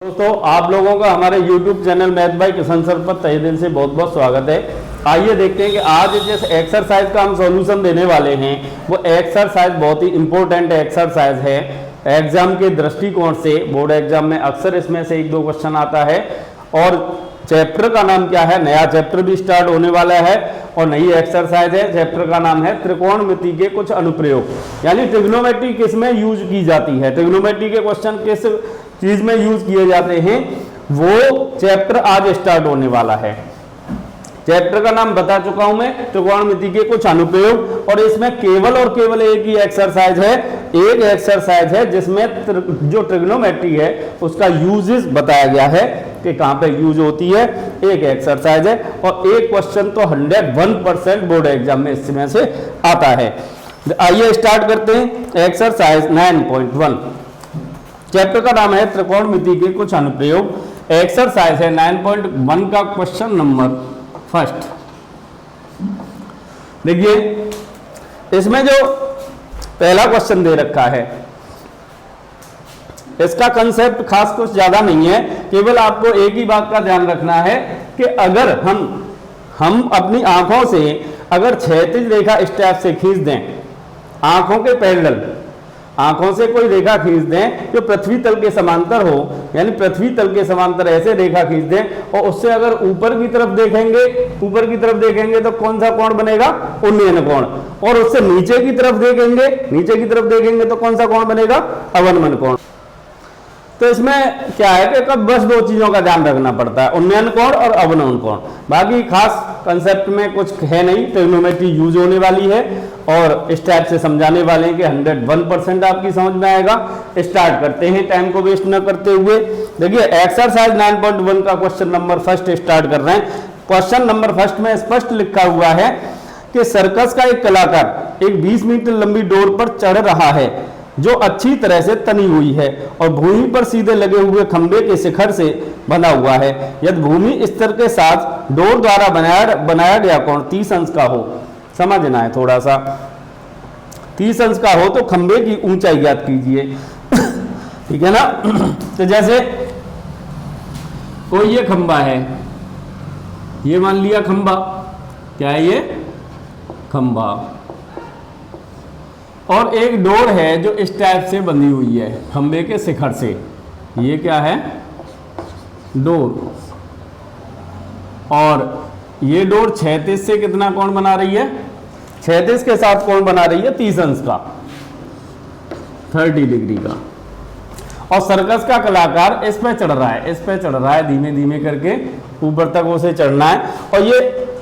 दोस्तों आप लोगों का हमारे YouTube channel math bye Kishan sir पर तहे दिल से बहुत बहुत स्वागत है। आइए देखते हैं कि आज जिस एक्सरसाइज का हम सॉल्यूशन देने वाले हैं वो एक्सरसाइज बहुत ही इंपॉर्टेंट एक्सरसाइज है एग्जाम के दृष्टिकोण से। बोर्ड एग्जाम में अक्सर इसमें से एक दो क्वेश्चन आता है और चैप्टर का नाम क्या है, नया चैप्टर भी स्टार्ट होने वाला है और नई एक्सरसाइज है। चैप्टर का नाम है त्रिकोणमिति के कुछ अनुप्रयोग, यानी ट्रिग्नोमेट्री किस में यूज की जाती है, ट्रिग्नोमेट्री के क्वेश्चन किस चीज में यूज किए जाते हैं, वो चैप्टर आज स्टार्ट होने वाला है। चैप्टर का नाम बता चुका हूं मैं, त्रिकोणमिति के कुछ अनुप्रयोग, और इसमें केवल और केवल एक ही एक्सरसाइज है, एक एक्सरसाइज है जिसमें जो ट्रिग्नोमेट्री है उसका यूजेस बताया गया है कि कहां पे यूज होती है। एक एक्सरसाइज है और एक क्वेश्चन तो 101% बोर्ड एग्जाम में इसमें से आता है। आइए स्टार्ट करते हैं एक्सरसाइज 9.1। चैप्टर का नाम है त्रिकोणमिति के कुछ अनुप्रयोग। एक्सरसाइज है 9.1 का क्वेश्चन नंबर फर्स्ट। देखिए इसमें जो पहला क्वेश्चन दे रखा है इसका कंसेप्ट खास कुछ ज्यादा नहीं है, केवल आपको एक ही बात का ध्यान रखना है कि अगर हम अपनी आंखों से अगर क्षैतिज रेखा इस टाइप से खींच दें, आंखों के पैरेलल आंखों से कोई रेखा खींच दें जो पृथ्वी तल के समांतर हो, यानी पृथ्वी तल के समांतर ऐसे रेखा खींच दें और उससे अगर ऊपर की तरफ देखेंगे तो कौन सा कोण बनेगा, उन्नयन कोण, और उससे नीचे की तरफ देखेंगे तो कौन सा कोण बनेगा, अवनमन कोण। तो इसमें क्या है कि कब बस दो चीजों का ध्यान रखना पड़ता है, उन्नयन कोण और अवनमन कोण। बाकी खास कंसेप्ट में कुछ है नहीं, ट्रिग्नोमेट्री यूज होने वाली है और इस टाइप से समझाने वाले हैं कि 101% आपकी समझ में आएगा। स्टार्ट करते हैं टाइम को वेस्ट न करते हुए। देखिए एक्सरसाइज 9.1 का क्वेश्चन नंबर फर्स्ट स्टार्ट कर रहे हैं। क्वेश्चन नंबर फर्स्ट में स्पष्ट लिखा हुआ है कि सर्कस का एक कलाकार एक 20 मीटर लंबी डोर पर चढ़ रहा है जो अच्छी तरह से तनी हुई है और भूमि पर सीधे लगे हुए खंभे के शिखर से बना हुआ है। यदि भूमि स्तर के साथ डोर द्वारा बनाया गया कोण 30 अंश का हो, समझना है थोड़ा सा, 30 अंश का हो तो खंभे की ऊंचाई ज्ञात कीजिए। ठीक है ना। तो जैसे कोई ये खंभा है, ये मान लिया खंभा, क्या है ये खंभा, और एक डोर है जो इस टाइप से बंधी हुई है खंभे के शिखर से, ये क्या है डोर, और ये डोर क्षैतिज से कितना कोण बना रही है, क्षैतिज के साथ कोण बना रही है 30 अंश का, 30 डिग्री का। और सर्कस का कलाकार इस पे चढ़ रहा है धीमे धीमे करके ऊपर तक उसे चढ़ना है, और ये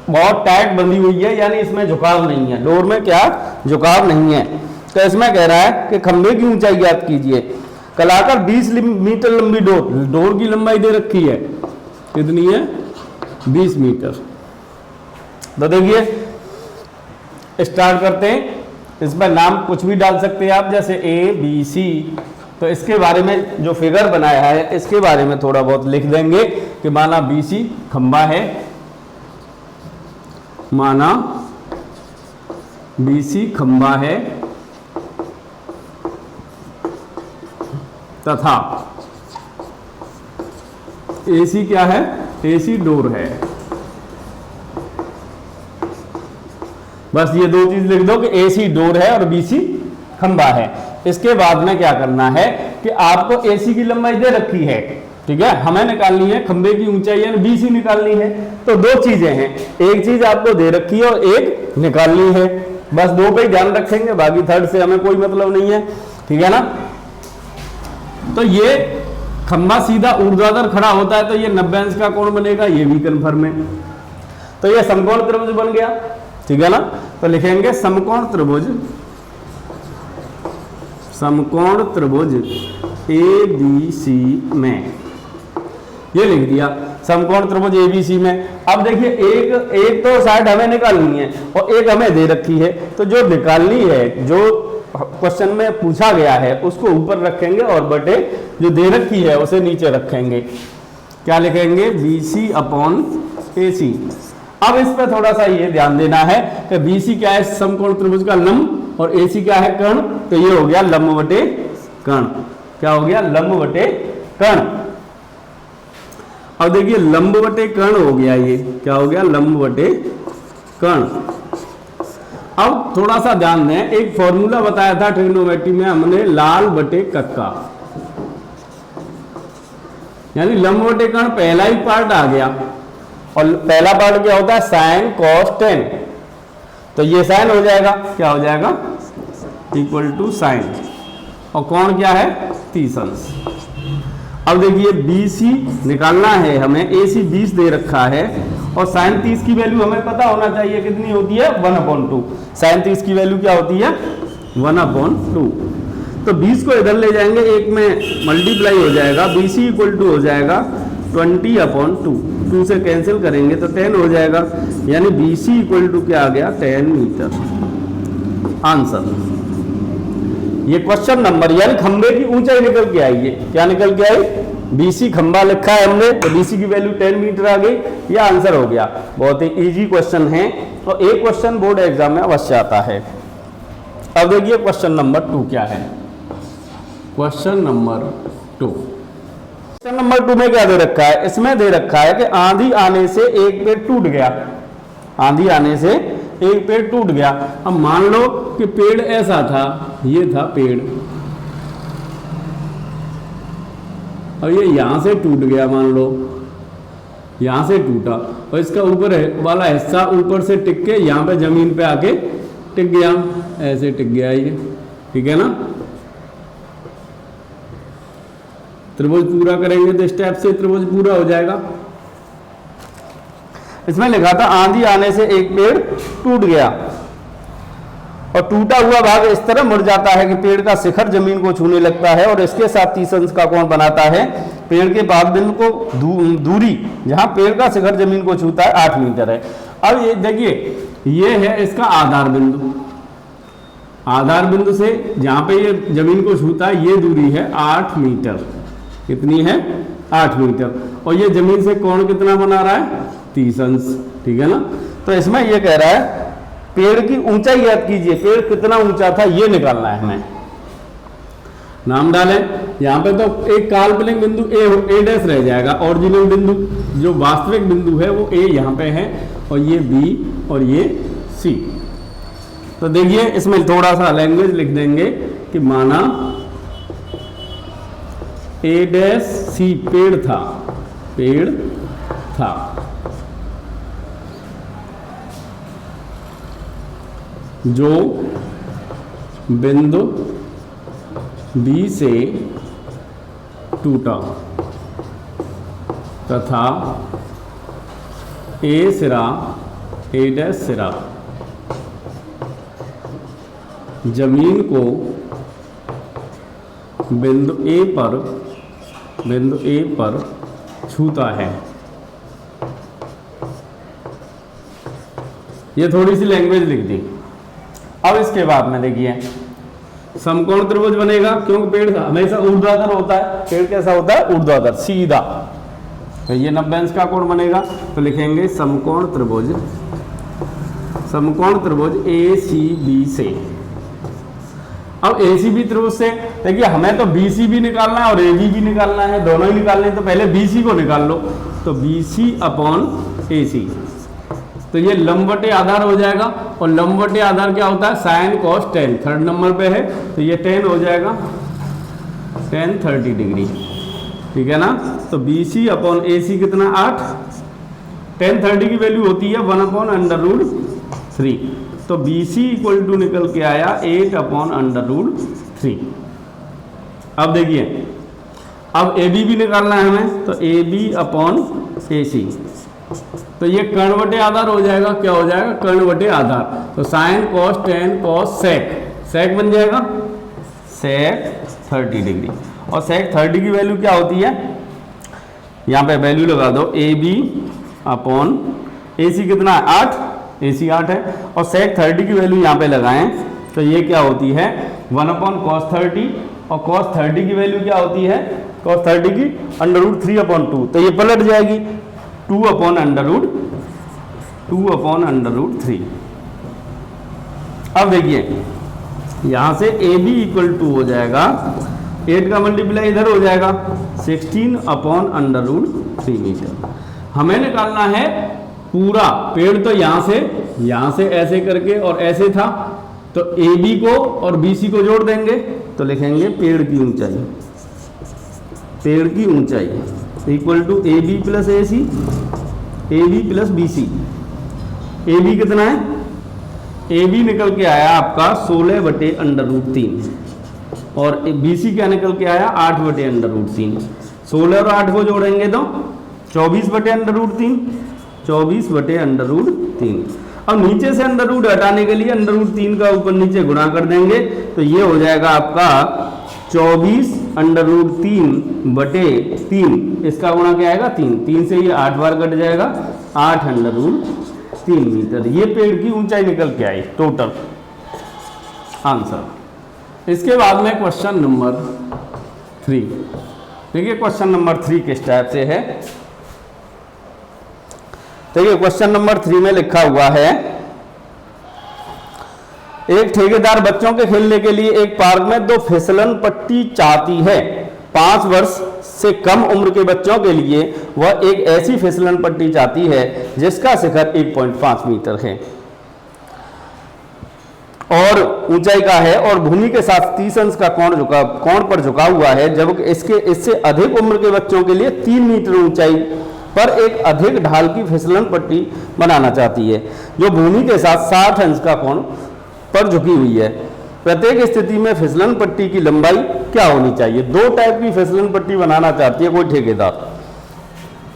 बहुत टाइट बंधी हुई है, यानी इसमें झुकाव नहीं है, डोर में क्या झुकाव नहीं है। तो इसमें कह रहा है कि खंभे की ऊंचाई ज्ञात कीजिए। कलाकार 20 मीटर लंबी डोर की लंबाई दे रखी है, कितनी है 20 मीटर। तो देखिए स्टार्ट करते हैं। इस पर नाम कुछ भी डाल सकते हैं आप, जैसे ABC। तो इसके बारे में जो फिगर बनाया है इसके बारे में थोड़ा बहुत लिख देंगे कि माना BC खंभा है, माना BC खंभा है तथा AC क्या है, AC डोर है। बस ये दो चीज लिख दो कि AC डोर है और BC खंभा है। इसके बाद में क्या करना है कि आपको AC की लंबाई दे रखी है, ठीक है, हमें निकालनी है खंभे की ऊंचाई यानी BC निकालनी है। तो दो चीजें हैं, एक चीज आपको दे रखी है और एक निकालनी है, बस दो पे ही ध्यान रखेंगे, बाकी थर्ड से हमें कोई मतलब नहीं है, ठीक है ना। तो ये खंभा सीधा ऊर्ध्वाधर खड़ा होता है तो ये 90 अंश का कोण बनेगा, ये भी कन्फर्म है। तो ये समकोण त्रिभुज बन गया, ठीक है ना। तो लिखेंगे समकोण त्रिभुज ABC में, ये लिख दिया समकोण त्रिभुज ABC में। अब देखिए एक तो साइड हमें निकालनी है और एक हमें दे रखी है, तो जो निकालनी है, जो क्वेश्चन में पूछा गया है उसको ऊपर रखेंगे और बटे जो दे रखी है उसे नीचे रखेंगे। क्या लिखेंगे BC/AC। अब इस पर थोड़ा सा ये ध्यान देना है कि BC क्या है, समकोण त्रिभुज का लंब, और AC क्या है, कर्ण। तो ये हो गया लंब बटे कर्ण, क्या हो गया, लंब बटे कर्ण। अब देखिए लंब बटे कर्ण हो गया, ये क्या हो गया, लंब बटे कर्ण। अब थोड़ा सा ध्यान दें, एक फॉर्मूला बताया था ट्रिग्नोमेट्री में हमने, लाल बटे कक्का, यानी लंब बटे कर्ण पहला ही पार्ट आ गया। और पहला पार्ट क्या होता है, साइन कॉस टेन, तो ये साइन हो जाएगा, क्या हो जाएगा, इक्वल टू साइन, और कौन क्या है, 30 अंश। अब देखिए BC निकालना है हमें, AC 20 दे रखा है, और साइन 30 की वैल्यू हमें पता होना चाहिए कितनी होती है, 1/2। साइन 30 की वैल्यू क्या होती है, 1/2। तो 20 को इधर ले जाएंगे, एक में मल्टीप्लाई हो जाएगा, BC इक्वल टू हो जाएगा 20/2, 2 से कैंसिल करेंगे तो 10 हो जाएगा, यानी BC इक्वल टू क्या आ गया, 10 मीटर। आंसर ये क्वेश्चन नंबर, यानी खंबे की ऊंचाई निकल के आई है, क्या निकल के आई, BC खंबा लिखा है हमने, तो BC की वैल्यू 10 मीटर आ गई, यह आंसर हो गया। बहुत ही इजी क्वेश्चन है, तो एक क्वेश्चन बोर्ड एग्जाम में अवश्य आता है। अब देखिए क्वेश्चन नंबर 2 क्या है, क्वेश्चन नंबर 2। क्वेश्चन नंबर 2 में क्या दे रखा है, इसमें दे रखा है कि आंधी आने से एक पेड़ टूट गया, आंधी आने से एक पेड़ टूट गया। अब मान लो कि पेड़ ऐसा था, ये था पेड़, अब ये यहां से टूट गया, मान लो यहां से टूटा, और इसका ऊपर वाला हिस्सा ऊपर से टिक के यहां पे जमीन पे आके टिक गया, ऐसे टिक गया ये, ठीक है ना। त्रिभुज पूरा करेंगे तो स्टेप से त्रिभुज पूरा हो जाएगा। इसमें लिखा था आंधी आने से एक पेड़ टूट गया, और टूटा हुआ भाग इस तरह मुड़ जाता है कि पेड़ का शिखर जमीन को छूने लगता है, और इसके साथ 30 अंश का कोण बनाता है। पेड़ के पाद बिंदु को दूरी जहां पेड़ का शिखर जमीन को छूता है 8 मीटर है। अब ये देखिए, ये है इसका आधार बिंदु, आधार बिंदु से जहां पे ये जमीन को छूता है ये दूरी है 8 मीटर, कितनी है, 8 मीटर, और ये जमीन से कोण कितना बना रहा है, 30 अंश, ठीक है ना। तो इसमें ये कह रहा है पेड़ की ऊंचाई याद कीजिए, पेड़ कितना ऊंचा था ये निकालना है हमें। नाम डालें, यहाँ पे तो एक काल्पनिक बिंदु ए डैश रह जाएगा, ओरिजिनल बिंदु जो वास्तविक बिंदु है वो ए यहाँ पे है, और ये बी और ये सी। तो देखिए इसमें थोड़ा सा लैंग्वेज लिख देंगे कि माना ए डैश सी पेड़ था, पेड़ था, जो बिंदु बी से टूटा तथा ए सिरा, ए डैश सिरा जमीन को बिंदु ए पर छूता है। ये थोड़ी सी लैंग्वेज लिख दी। अब इसके बाद में देखिए समकोण त्रिभुज बनेगा, क्योंकि पेड़ हमेशा ऊर्ध्वाधर होता है, पेड़ कैसा होता है, ऊर्ध्वाधर सीधा, तो ये 90 अंश का कोण बनेगा। तो लिखेंगे समकोण त्रिभुज, समकोण त्रिभुज ACB से। अब ACB त्रिभुज से देखिए हमें तो BC भी निकालना है और AB भी निकालना है, दोनों ही निकालने हैं, तो पहले BC को निकाल लो, तो BC अपॉन AC, तो ये लंब बटे आधार हो जाएगा, और लंब बटे आधार क्या होता है, sign cos ten, third number पे है, तो ये 10 हो जाएगा, 10 30 डिग्री, ठीक है ना। तो BC अपॉन AC कितना, 8, 10 30 की वैल्यू होती है 1/√3, तो BC इक्वल टू निकल के आया 8/√3। अब देखिए, अब AB भी निकालना है हमें, तो AB अपॉन AC, तो ये कर्ण बटे आधार हो जाएगा, क्या हो जाएगा, कर्ण बटे आधार, तो sine cos tan cos sec, sec बन जाएगा सेक 30 डिग्री, और सेक 30 की वैल्यू क्या होती है, यहाँ पे वैल्यू लगा दो, AB अपॉन AC कितना है, 8, AC 8 है, और सेक 30 की वैल्यू यहाँ पे लगाएं तो ये क्या होती है, 1/cos 30, और cos 30 की वैल्यू क्या होती है, cos 30 की √3/2, तो ये पलट जाएगी 2/√3। अब देखिए यहाँ से AB इक्वल टू हो जाएगा 8 का मल्टीप्लाई इधर हो जाएगा 16/√3 मीटर। हमें निकालना है पूरा पेड़, तो यहाँ से ऐसे करके और ऐसे था, तो AB को और BC को जोड़ देंगे तो लिखेंगे पेड़ की ऊंचाई equal to AB plus AC, AB plus BC। AB कितना है? AB निकल के आया आपका 16/√3 और BC क्या निकल के आया 8/√3। 16 और 8 को जोड़ेंगे तो 24/√3, 24/√3। अब नीचे से अंडर रूट हटाने के लिए √3 का ऊपर नीचे गुणा कर देंगे तो ये हो जाएगा आपका 24/3/3। इसका गुणा क्या आएगा 3 से ये 8 बार कट जाएगा, 8√3 मीटर। ये पेड़ की ऊंचाई निकल के आई टोटल आंसर। इसके बाद में क्वेश्चन नंबर 3। देखिए क्वेश्चन नंबर 3 किस टाइप से है। देखिए क्वेश्चन नंबर 3 में लिखा हुआ है, एक ठेकेदार बच्चों के खेलने के लिए एक पार्क में 2 फिसलन पट्टी चाहती है। 5 वर्ष से कम उम्र के बच्चों के लिए वह एक ऐसी फिसलन पट्टी चाहती है जिसका शिखर 1.5 मीटर है और ऊंचाई का है और भूमि के साथ 30 अंश का कोण पर झुका हुआ है, जबकि इससे अधिक उम्र के बच्चों के लिए 3 मीटर ऊंचाई पर एक अधिक ढाल की फिसलन पट्टी बनाना चाहती है जो भूमि के साथ 60 अंश का कोण पर झुकी हुई है। प्रत्येक स्थिति में फिसलन पट्टी की लंबाई क्या होनी चाहिए? 2 टाइप की फिसलन पट्टी बनाना चाहती है कोई ठेकेदार।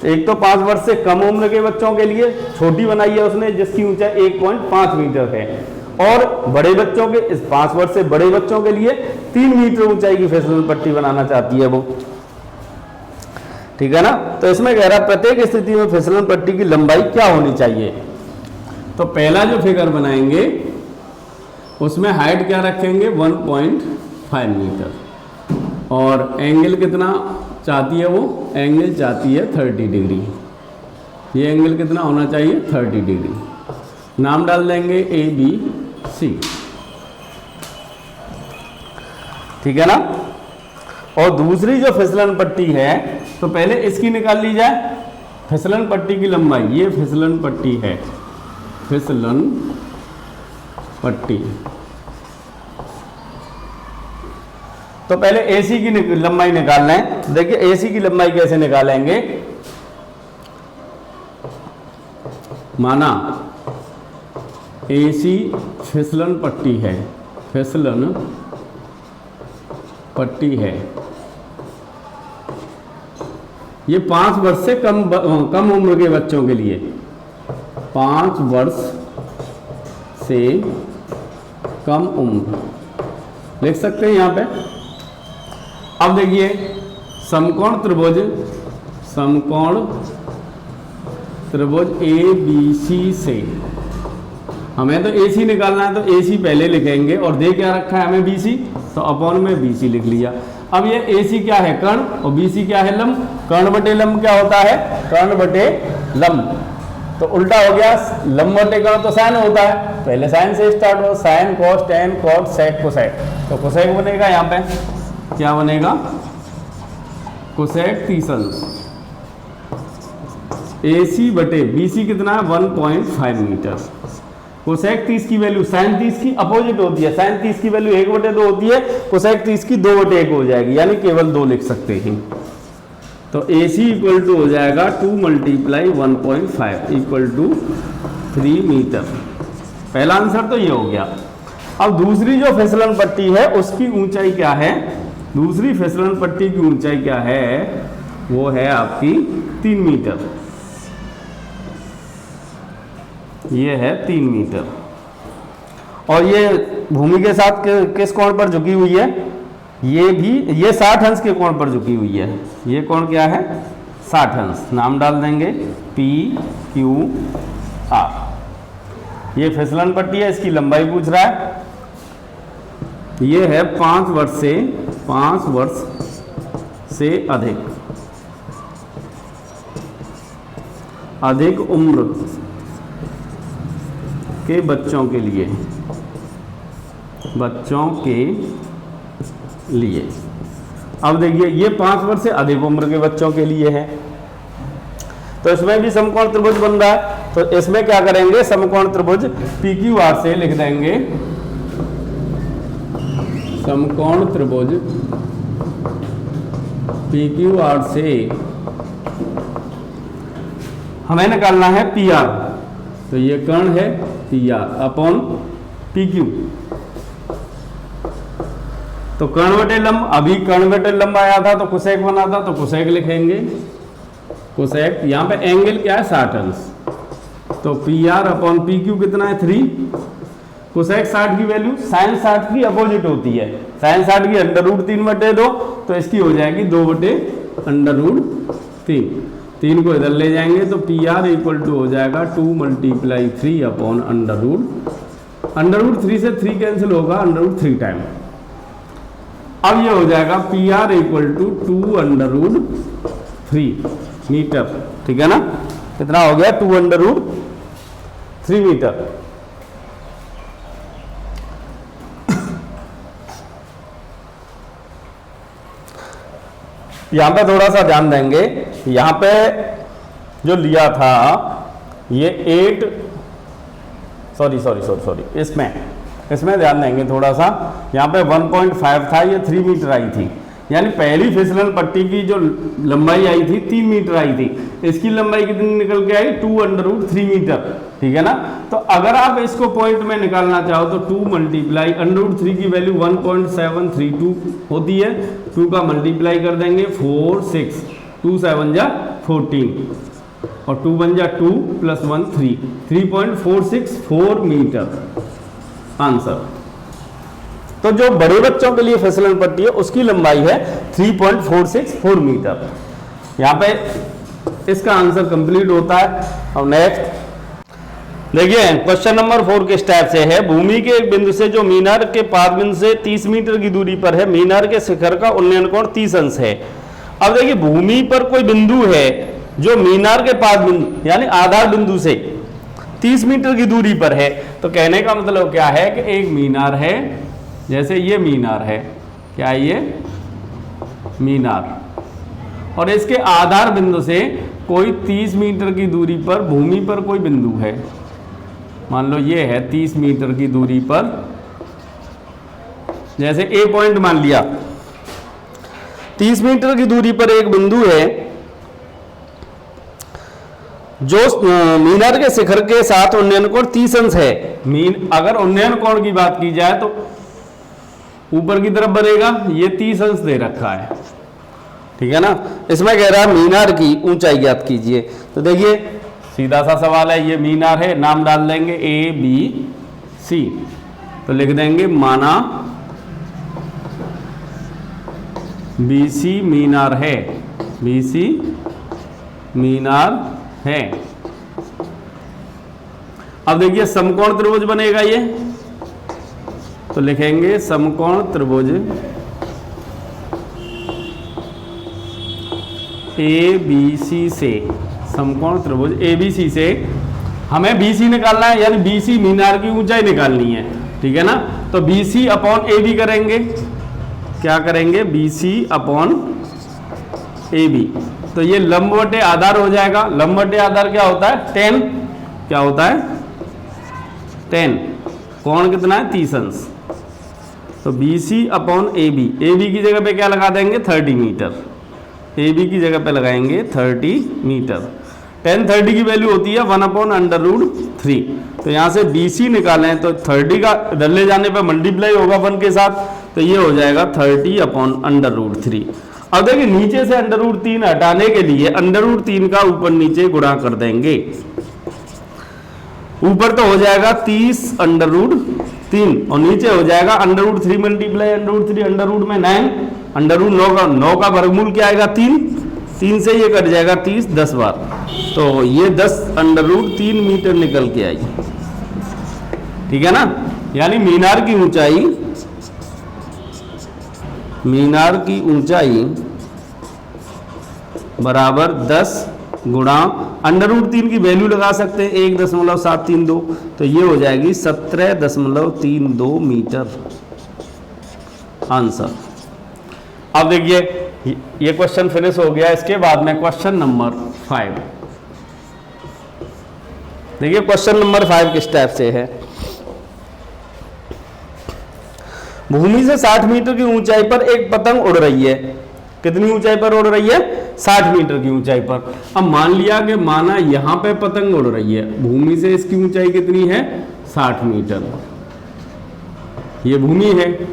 एक तो 5 वर्ष से कम उम्र के बच्चों के लिए छोटी बनाई है उसने जिसकी ऊंचाई 1.5 मीटर है, और बड़े बच्चों के 5 वर्ष से बड़े बच्चों के लिए 3 मीटर ऊंचाई की फिसलन पट्टी बनाना चाहती है वो, ठीक है ना। तो इसमें कह रहा है प्रत्येक स्थिति में फिसलन पट्टी की लंबाई क्या होनी चाहिए। तो पहला जो फिगर बनाएंगे उसमें हाइट क्या रखेंगे 1.5 मीटर, और एंगल कितना चाहती है वो? एंगल चाहती है 30 डिग्री। ये एंगल कितना होना चाहिए 30 डिग्री। नाम डाल देंगे ABC, ठीक है ना। और दूसरी जो फिसलन पट्टी है तो पहले इसकी निकाल ली जाए फिसलन पट्टी की लंबाई। ये फिसलन पट्टी है, फिसलन पट्टी। तो पहले AC की लंबाई निकालना है। देखिए AC की लंबाई कैसे निकालेंगे। माना AC फिसलन पट्टी है, फिसलन पट्टी है, ये 5 वर्ष से कम उम्र के बच्चों के लिए, 5 वर्ष से कम उम्र लिख सकते हैं यहाँ पे। अब देखिए समकोण त्रिभुज ABC से हमें तो AC निकालना है, तो AC पहले लिखेंगे और दे क्या रखा है हमें BC, तो अपॉन में BC लिख लिया। अब ये AC क्या है कर्ण और BC क्या है लंब। कर्ण बटे लंब क्या होता है? कर्ण बटे लंब। तो उल्टा हो गया, लंब बटे कर्ण तो साइन होता है, पहले साइन से स्टार्ट हो, sin cos tan cot sec cosec. तो कोसेक बनेगा यहाँ पे क्या बनेगा कोसेक 30 अंश। AC बटे BC कितना है 1.5 मीटर। कोसेक 30 की वैल्यू साइन 30 की अपोजिट होती है, साइन 30 की वैल्यू 1/2 होती है, कोसेक 30 की 2/1 हो जाएगी, यानी केवल 2 लिख सकते हैं। तो AC इक्वल टू हो जाएगा 2 × 1.5 इक्वल टू 3 मीटर। पहला आंसर तो ये हो गया। अब दूसरी जो फिसलन पट्टी है उसकी ऊंचाई क्या है? दूसरी फिसलन पट्टी की ऊंचाई क्या है? वो है आपकी 3 मीटर। ये है 3 मीटर, और ये भूमि के साथ किस कोण पर झुकी हुई है? ये 60 अंश के कोण पर झुकी हुई है। ये कोण क्या है 60 अंश। नाम डाल देंगे PQR। ये फिसलन पट्टी है, इसकी लंबाई पूछ रहा है। ये है 5 वर्ष से अधिक उम्र के बच्चों के लिए अब देखिए ये 5 वर्ष से अधिक उम्र के बच्चों के लिए है, तो इसमें भी समकोण त्रिभुज बन रहा है। तो इसमें क्या करेंगे, समकोण त्रिभुज PQR से लिख देंगे, समकोण त्रिभुज PQR से हमें निकालना है PR, तो ये कर्ण है PR अपॉन PQ। तो कर्ण बटे लंब, अभी कर्ण बटे लंब आया था तो कोसेक बना था, तो कोसेक लिखेंगे, कोसेक। यहाँ पे एंगल क्या है 60 अंश, तो PR अपॉन PQ कितना है 3। कोसेक 60 की वैल्यू साइन 60 की अपोजिट होती है, साइन 60 की √3/2, तो इसकी हो जाएगी 2/√3। 3 को इधर ले जाएंगे तो PR इक्वल टू हो जाएगा 2 × 3 अपॉन √3 से 3 कैंसिल होगा √3 टाइम। अब ये हो जाएगा PR इक्वल टू 2√3 मीटर, ठीक है ना। कितना हो गया 2√3 मीटर। यहां पे थोड़ा सा ध्यान देंगे, यहां पे जो लिया था ये 8 सॉरी इसमें ध्यान देंगे थोड़ा सा, यहाँ पे 1.5 था, ये 3 मीटर आई थी, यानी पहली फिसलन पट्टी की जो लंबाई आई थी 3 मीटर आई थी, इसकी लंबाई कितनी निकल के आई 2√3 मीटर, ठीक है ना। तो अगर आप इसको पॉइंट में निकालना चाहो तो 2 मल्टीप्लाई √3 की वैल्यू 1.732 होती है, 2 का मल्टीप्लाई कर देंगे 4 6, 2 7 जा 14 और 2 1 जा 2 + 1 3, 3.464 मीटर आंसर। तो जो बड़े बच्चों के लिए फिसलन पट्टी है उसकी लंबाई है 3.464 मीटर। यहाँ पे इसका आंसर कंप्लीट होता है। अब नेक्स्ट देखिए, क्वेश्चन नंबर 4 के स्टेप से है, भूमि के एक बिंदु से जो मीनार के पाद बिंदु से 30 मीटर की दूरी पर है, मीनार के शिखर का उन्नयन कोण 30 अंश है। अब देखिए, भूमि पर कोई बिंदु है जो मीनार के पाद बिंदु यानी आधार बिंदु से 30 मीटर की दूरी पर है, तो कहने का मतलब क्या है कि एक मीनार है, जैसे ये मीनार है, क्या है ये मीनार, और इसके आधार बिंदु से कोई 30 मीटर की दूरी पर भूमि पर कोई बिंदु है, मान लो ये है 30 मीटर की दूरी पर, जैसे A पॉइंट मान लिया, 30 मीटर की दूरी पर एक बिंदु है जो मीनार के शिखर के साथ उन्नयन कोण 30 अंश है। अगर उन्नयन कोण की बात की जाए तो ऊपर की तरफ बढ़ेगा, ये 30 अंश दे रखा है, ठीक है ना। इसमें कह रहा है मीनार की ऊंचाई ज्ञात कीजिए। तो देखिए सीधा सा सवाल है, ये मीनार है, नाम डाल देंगे ABC, तो लिख देंगे माना BC मीनार है, BC मीनार है। अब देखिए समकोण त्रिभुज बनेगा ये, तो लिखेंगे समकोण त्रिभुज ABC से, समकोण त्रिभुज ABC से हमें BC निकालना है, यानी BC मीनार की ऊंचाई निकालनी है, ठीक है ना। तो BC अपॉन AB करेंगे, क्या करेंगे BC अपॉन AB, तो ये लंब बटे आधार हो जाएगा। लंब बटे आधार क्या होता है 10, क्या होता है 10, कोण कितना है 30 अंश, तो BC अपॉन AB, AB की जगह पे क्या लगा देंगे 30 मीटर, AB की जगह पे लगाएंगे 30 मीटर। 10 30 की वैल्यू होती है 1/√3, तो यहाँ से BC निकालें तो 30 का इधर ले जाने पर मल्टीप्लाई होगा 1 के साथ, तो ये हो जाएगा 30/√3। अब देखिए नीचे से √3 हटाने के लिए √3 का ऊपर नीचे गुणा कर देंगे, ऊपर तो हो जाएगा 30/√3 और नीचे हो जाएगा √3 मल्टीप्लाई √3, √ में 9, √9 का वर्गमूल क्या आएगा 3 से ये कट जाएगा 30 10 बार, तो ये 10/√3 मीटर निकल के आई, ठीक है ना। यानी मीनार की ऊंचाई बराबर 10 गुणा √3 की वैल्यू लगा सकते हैं 1.732, तो ये हो जाएगी 17.32 मीटर आंसर। अब देखिए ये क्वेश्चन फिनिश हो गया। इसके बाद में क्वेश्चन नंबर 5। देखिए क्वेश्चन नंबर 5 किस टाइप से है। भूमि से 60 मीटर की ऊंचाई पर एक पतंग उड़ रही है। कितनी ऊंचाई पर उड़ रही है? 60 मीटर की ऊंचाई पर। अब मान लिया कि माना यहां पे पतंग उड़ रही है, भूमि से इसकी ऊंचाई कितनी है? 60 मीटर। ये भूमि है,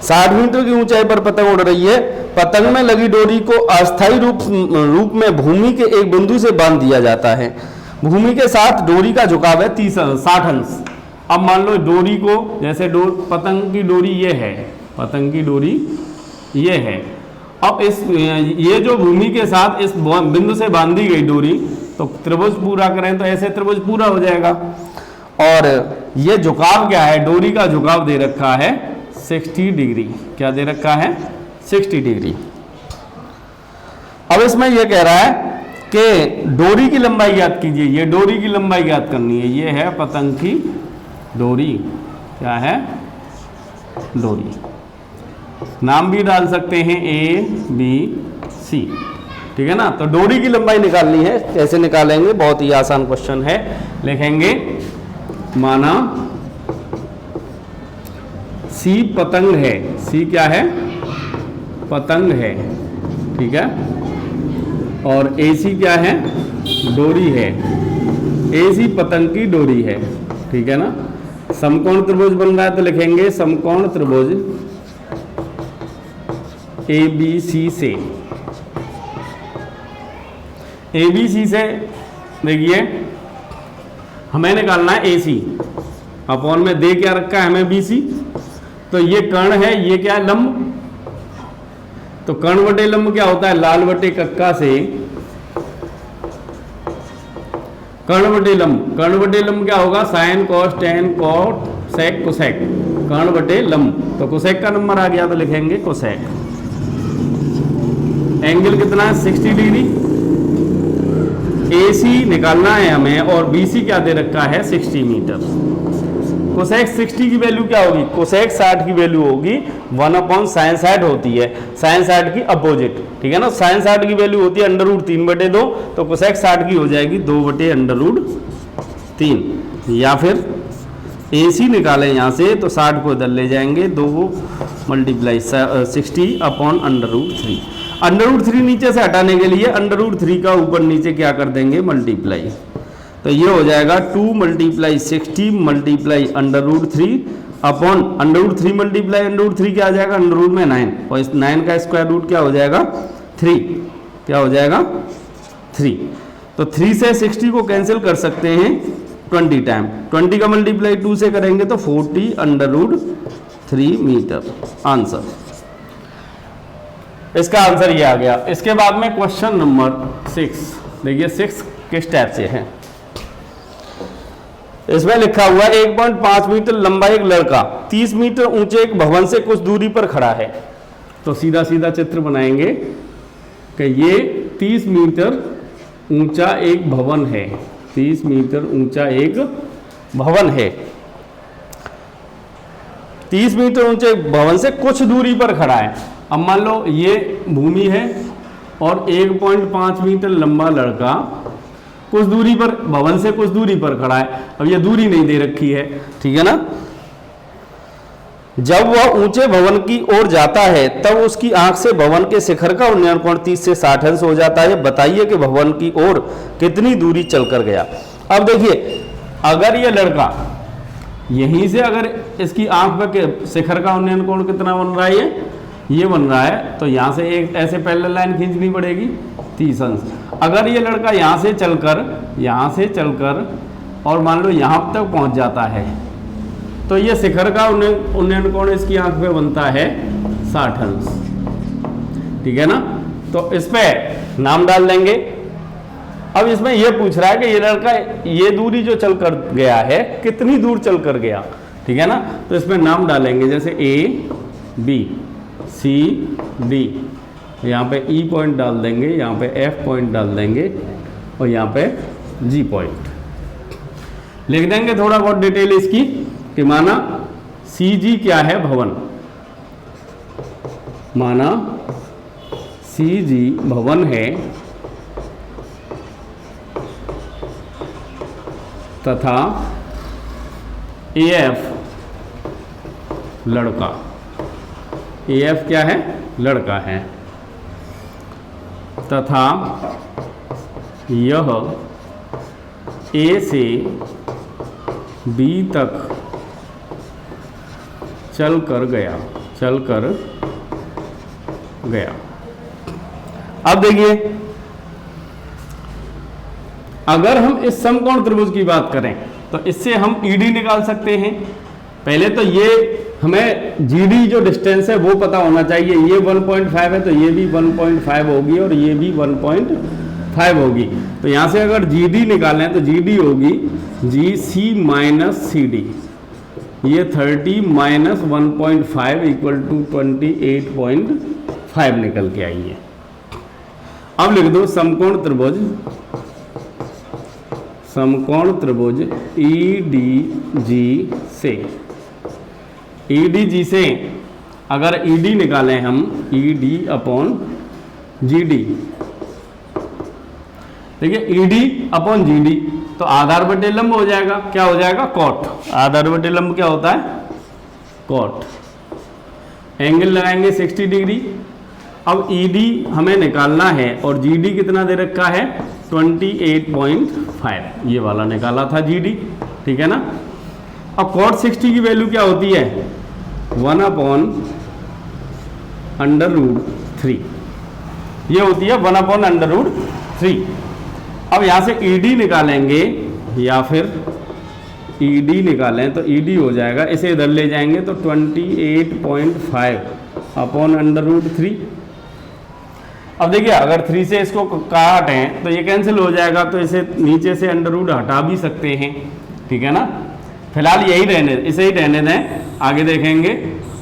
60 मीटर की ऊंचाई पर पतंग उड़ रही है। पतंग में लगी डोरी को अस्थायी रूप में भूमि के एक बिंदु से बांध दिया जाता है। भूमि के साथ डोरी का झुकाव है 60 अंश। अब मान लो डोरी को, जैसे पतंग की डोरी ये है, पतंग की डोरी ये है। अब ये जो भूमि के साथ इस बिंदु से बांधी गई डोरी, तो त्रिभुज पूरा करें तो ऐसे त्रिभुज पूरा हो जाएगा। और ये झुकाव क्या है? डोरी का झुकाव दे रखा है 60 डिग्री। क्या दे रखा है? 60 डिग्री। अब इसमें यह कह रहा है कि डोरी की लंबाई ज्ञात कीजिए। ये डोरी की लंबाई ज्ञात करनी है। ये है पतंग की डोरी। क्या है? डोरी। नाम भी डाल सकते हैं A B C, ठीक है ना। तो डोरी की लंबाई निकालनी है। कैसे निकालेंगे? बहुत ही आसान क्वेश्चन है। लिखेंगे माना C पतंग है। C क्या है? पतंग है, ठीक है। और AC क्या है? डोरी है। AC पतंग की डोरी है, ठीक है ना। समकोण त्रिभुज बन रहा है तो लिखेंगे समकोण त्रिभुज ABC से। ABC से देखिए हमें निकालना है AC। अपॉन में दे क्या रखा है हमें? BC। तो ये कर्ण है, ये क्या है? लंब। तो कर्ण बटे लंब क्या होता है? लाल बटे कक्का से कर्ण बटे लंब। कर्ण बटे लंब क्या होगा? Sine cos tan cot sec cosec. कर्ण बटे लंब। तो कोसेक का नंबर आ गया तो लिखेंगे कोसेक। एंगल कितना है? 60 डिग्री। AC निकालना है हमें और BC क्या दे रखा है? 60 मीटर। कोसेक 60 की वैल्यू क्या होगी? कोसेक 60 की वैल्यू होगी 1 साइन 60 होती है, साइन 60 की अपोजिट, ठीक है ना। साइन 60 की वैल्यू होती है √3/2, तो कोसेक 60 की हो जाएगी 2/√3। या फिर AC निकालें यहाँ से तो 60 को इधर ले जाएंगे, 2 × 60/√3। √3 नीचे से हटाने के लिए √3 का ऊपर नीचे क्या कर देंगे? मल्टीप्लाई। तो ये हो जाएगा 2 × 60 × √3 अपॉन √3 मल्टीप्लाई √3 क्या आ जाएगा? √ में 9, और इस 9 का स्क्वायर रूट क्या हो जाएगा? 3। क्या हो जाएगा? 3। तो 3 से 60 को कैंसिल कर सकते हैं 20 टाइम। 20 का मल्टीप्लाई 2 से करेंगे तो 40/√3 मीटर। आंसर, इसका आंसर ये आ गया। इसके बाद में क्वेश्चन नंबर 6। देखिए 6 किस टाइप से है। इसमें लिखा हुआ है 1.5 मीटर लंबा एक लड़का 30 मीटर ऊंचे एक भवन से कुछ दूरी पर खड़ा है। तो सीधा सीधा चित्र बनाएंगे कि ये 30 मीटर ऊंचा एक भवन है। 30 मीटर ऊंचा एक भवन है। 30 मीटर ऊंचे भवन से कुछ दूरी पर खड़ा है। अब मान लो ये भूमि है और 1.5 मीटर लंबा लड़का कुछ दूरी पर, भवन से कुछ दूरी पर खड़ा है। अब ये दूरी नहीं दे रखी है, ठीक है ना। जब वह ऊंचे भवन की ओर जाता है तब उसकी आंख से भवन के शिखर का उन्नयन कोण 30 से 60 अंश हो जाता है। बताइए कि भवन की ओर कितनी दूरी चलकर गया। अब देखिए अगर ये लड़का यहीं से, अगर इसकी आंख पे शिखर का उन्नयन कोण कितना बन रहा है? ये बन रहा है। तो यहां से एक ऐसे पैरेलल लाइन खींचनी पड़ेगी 30 अंश। अगर ये लड़का यहाँ से चलकर और मान लो यहाँ तक पहुँच जाता है तो ये शिखर का उन्नयन कोण इसकी आंख पे बनता है 60 अंश, ठीक है ना। तो इस पे नाम डाल देंगे। अब इसमें ये पूछ रहा है कि ये लड़का ये दूरी जो चल कर गया है कितनी दूर चल कर गया, ठीक है ना। तो इसमें नाम डालेंगे जैसे A B C D। यहाँ पे E पॉइंट डाल देंगे, यहाँ पे F पॉइंट डाल देंगे और यहाँ पे G पॉइंट लिख देंगे। थोड़ा बहुत डिटेल इसकी कि माना CG क्या है? भवन। माना CG भवन है तथा AF लड़का, AF क्या है? लड़का है, तथा यह A से B तक चल कर गया। अब देखिए, अगर हम इस समकोण त्रिभुज की बात करें तो इससे हम ED निकाल सकते हैं। पहले तो ये हमें GD जो डिस्टेंस है वो पता होना चाहिए। ये 1.5 है तो ये भी 1.5 होगी और ये भी 1.5 होगी। तो यहाँ से अगर GD निकालें तो GD होगी GC माइनस CD, ये 30 माइनस 1.5 इक्वल टू 28.5 निकल के आई है। अब लिख दो समकोण त्रिभुज EDG से अगर ED निकालें हम ED अपॉन GD, देखिए ED अपॉन GD तो आधार बटे लंब हो जाएगा। क्या हो जाएगा? कॉट। आधार बटे लंब क्या होता है? कॉट। एंगल लगाएंगे 60 डिग्री। अब ED हमें निकालना है और GD कितना दे रखा है? 28.5, ये वाला निकाला था GD, ठीक है ना। अब कॉट 60 की वैल्यू क्या होती है? 1 अपॉन √3, ये होती है 1 अपॉन √3। अब यहाँ से ED निकालेंगे या फिर ED निकालें तो ED हो जाएगा, इसे इधर ले जाएंगे तो 28.5 अपॉन √3। अब देखिए अगर 3 से इसको काटें तो ये कैंसिल हो जाएगा, तो इसे नीचे से √ हटा भी सकते हैं, ठीक है ना। फिलहाल इसे ही रहने दें, आगे देखेंगे।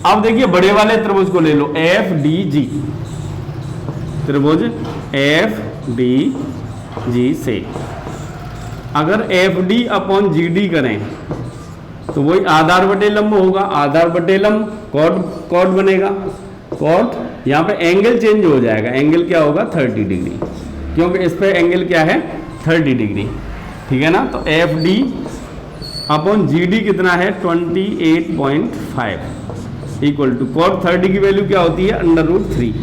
अब देखिए बड़े वाले त्रिभुज को ले लो, FDG त्रिभुज FDG से अगर FD अपॉन GD करें तो वही आधार बटे लंब होगा। आधार बटे लंब कॉट बनेगा। कॉट यहाँ पे एंगल चेंज हो जाएगा, एंगल क्या होगा? 30 डिग्री, क्योंकि इस पे एंगल क्या है? 30 डिग्री, ठीक है ना। तो FD अपॉन GD कितना है? 28.5 इक्वल टू कॉट 30 की वैल्यू क्या होती है? √3।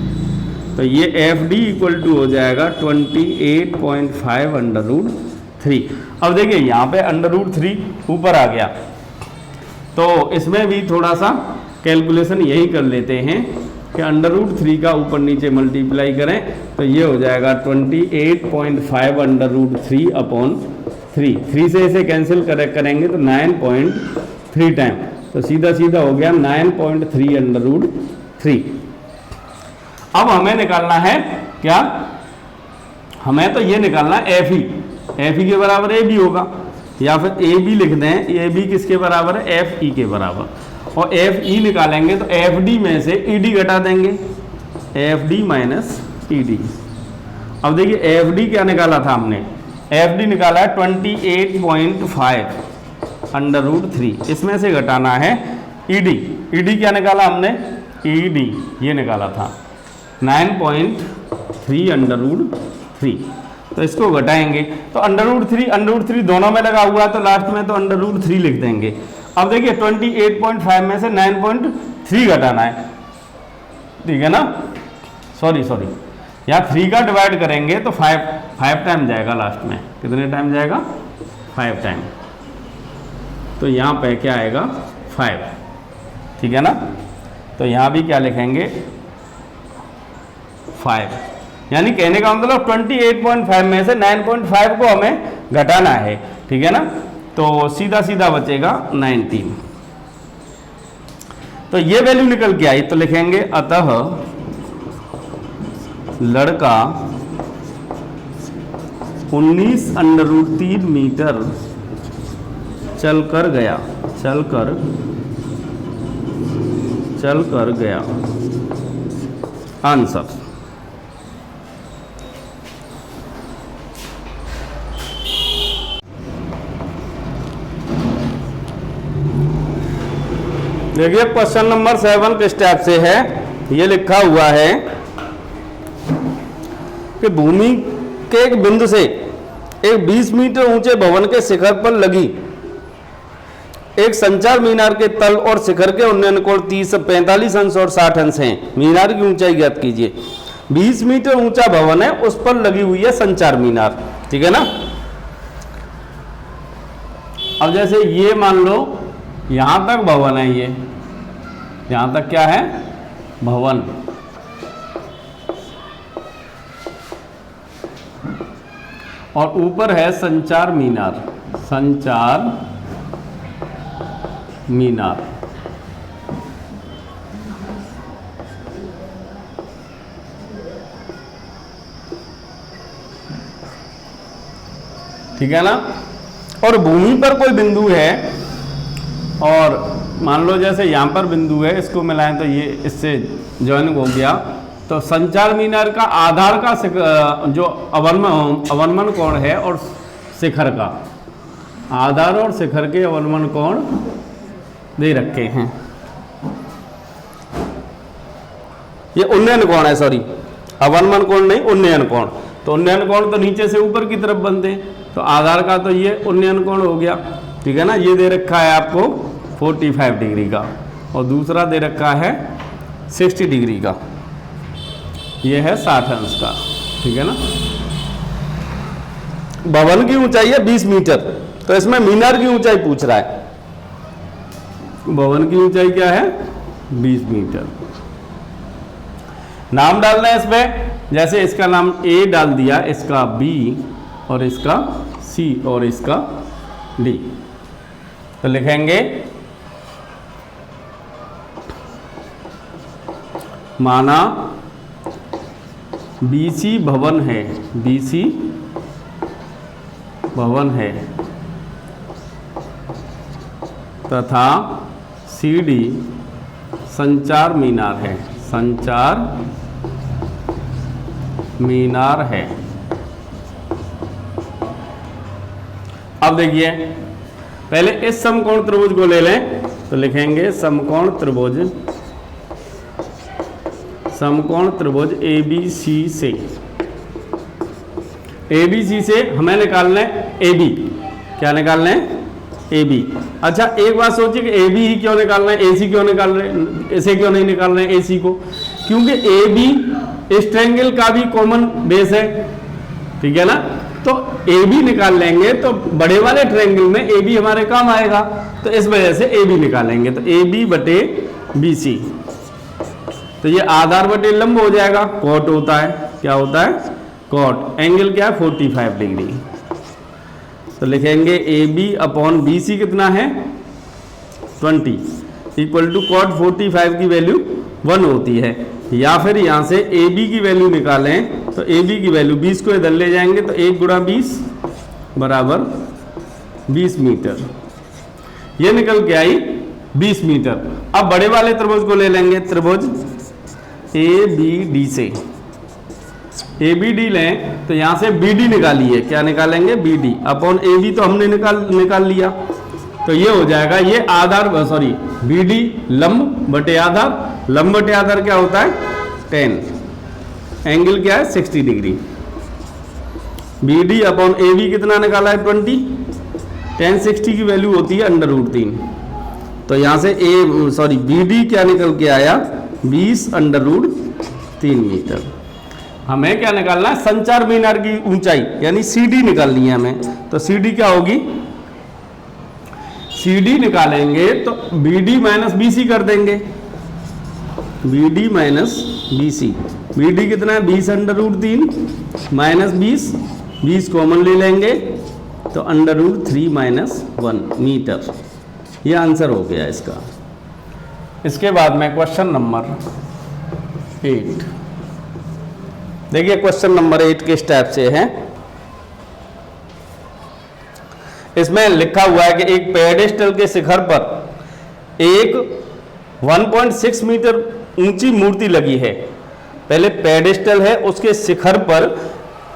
तो ये FD इक्वल टू हो जाएगा 28.5 √3। अब देखिए यहाँ पे √3 ऊपर आ गया, तो इसमें भी थोड़ा सा कैलकुलेशन यही कर लेते हैं कि √3 का ऊपर नीचे मल्टीप्लाई करें तो ये हो जाएगा 28.5 √3 अपॉन 3 से इसे कैंसिल करेंगे तो 9.3 टाइम, तो सीधा सीधा हो गया 9.3 √3। अब हमें निकालना है क्या? हमें तो ये निकालना है FE के बराबर AB होगा, या फिर AB लिख दें। AB किसके बराबर है? FE के बराबर। और FE निकालेंगे तो FD में से ED घटा देंगे, FD माइनस ED। अब देखिए FD क्या निकाला था हमने? FD निकाला है 28.5 √3, इसमें से घटाना है ED क्या निकाला हमने? ED ये निकाला था 9.3 √3, तो इसको घटाएंगे तो √3 दोनों में लगा हुआ है, तो लास्ट में तो √3 लिख देंगे। अब देखिए 28.5 में से 9.3 घटाना है, ठीक है ना। सॉरी यहाँ 3 का डिवाइड करेंगे तो 5 टाइम जाएगा, लास्ट में कितने टाइम जाएगा? 5 टाइम। तो यहाँ पे क्या आएगा? 5, ठीक है ना। तो यहाँ भी क्या लिखेंगे? 5, यानी कहने का मतलब 28.5 में से 9.5 को हमें घटाना है, ठीक है ना। तो सीधा सीधा बचेगा 19। तो ये वैल्यू निकल के आई, तो लिखेंगे अतः लड़का 19 √3 मीटर चल कर गया। आंसर। देखिए क्वेश्चन नंबर 7 किस टाइप से है। ये लिखा हुआ है कि भूमि के एक बिंदु से एक 20 मीटर ऊंचे भवन के शिखर पर लगी एक संचार मीनार के तल और शिखर के उन्नयन कोण 45 अंश और 60 अंश हैं। मीनार की ऊंचाई ज्ञात कीजिए। 20 मीटर ऊंचा भवन है, उस पर लगी हुई है संचार मीनार, ठीक है ना। अब जैसे ये मान लो यहां तक भवन है, ये यहां तक क्या है, भवन, और ऊपर है संचार मीनार, संचार मीनार। ठीक है ना। और भूमि पर कोई बिंदु है और मान लो जैसे यहां पर बिंदु है, इसको मिलाएं तो ये इससे ज्वाइन हो गया, तो संचार मीनार का आधार का जो अवनमन कोण है और शिखर का, आधार और शिखर के अवनमन कोण दे रखे हैं। ये उन्नयन कोण है, सॉरी अवनमन कोण नहीं, उन्नयन कोण। तो उन्नयन कोण तो नीचे से ऊपर की तरफ बनते हैं, तो आधार का तो ये उन्नयन कोण हो गया, ठीक है ना। ये दे रखा है आपको 45 डिग्री का और दूसरा दे रखा है 60 डिग्री का, ये है 60 अंश का, ठीक है ना। भवन की ऊंचाई है 20 मीटर, तो इसमें मीनार की ऊंचाई पूछ रहा है। भवन की ऊंचाई क्या है, 20 मीटर। नाम डालना है इसमें, जैसे इसका नाम ए डाल दिया, इसका बी और इसका सी और इसका डी। तो लिखेंगे माना बीसी भवन है, बीसी भवन है तथा सीडी संचार मीनार है, संचार मीनार है। अब देखिए पहले इस समकोण त्रिभुज को ले लें, तो लिखेंगे समकोण त्रिभुज, समकोण त्रिभुज ABC से, ABC से हमें निकालना है AB। क्या निकालना है, AB। अच्छा एक बात सोचिए कि AB ही क्यों निकालना है, AC क्यों निकाल रहे हैं, ऐसे क्यों नहीं निकाल रहे हैं AC को, क्योंकि AB इस ट्रायंगल का भी कॉमन बेस है, ठीक है ना। तो AB निकाल लेंगे तो बड़े वाले ट्रायंगल में AB हमारे काम आएगा, तो इस वजह से AB निकालेंगे। तो AB बटे BC, तो ये आधार बटे लंब हो जाएगा, कॉट होता है, क्या होता है, कॉट। एंगल क्या है, 45 डिग्री। तो लिखेंगे AB अपॉन BC कितना है, 20 इक्वल टू कॉट 45 की वैल्यू 1 होती है। या फिर यहाँ से AB की वैल्यू निकालें, तो AB की वैल्यू 20 को इधर ले जाएंगे, तो 1 गुणा 20 बराबर 20 मीटर, ये निकल के आई 20 मीटर। अब बड़े वाले त्रिभुज को ले लेंगे, त्रिभुज ABD से ABD लें, तो यहाँ से BD निकालिए, क्या निकालेंगे, BD अपॉन AB तो हमने निकाल लिया, तो ये हो जाएगा, ये आधार सॉरी BD लंब बटे आधार, लंब बटे आधार क्या होता है 10, एंगल क्या है 60 डिग्री। BD अपॉन AB कितना निकाला है 20, 10 60 की वैल्यू होती है √3, तो यहाँ से BD क्या निकल के आया 20 √3 मीटर। हमें क्या निकालना है, संचार मीनार की ऊंचाई यानी CD निकालनी है हमें, तो CD क्या होगी, CD निकालेंगे तो BD माइनस BC कर देंगे, BD माइनस BC, BD कितना है 20 √3 माइनस 20 कॉमन ले लेंगे, तो √3 माइनस 1 मीटर। ये आंसर हो गया इसका। इसके बाद में क्वेश्चन नंबर 8 देखिए, क्वेश्चन नंबर 8 किस टाइप से है। इसमें लिखा हुआ है कि एक पेडेस्टल के शिखर पर एक 1.6 मीटर ऊंची मूर्ति लगी है। पहले पेडेस्टल है, उसके शिखर पर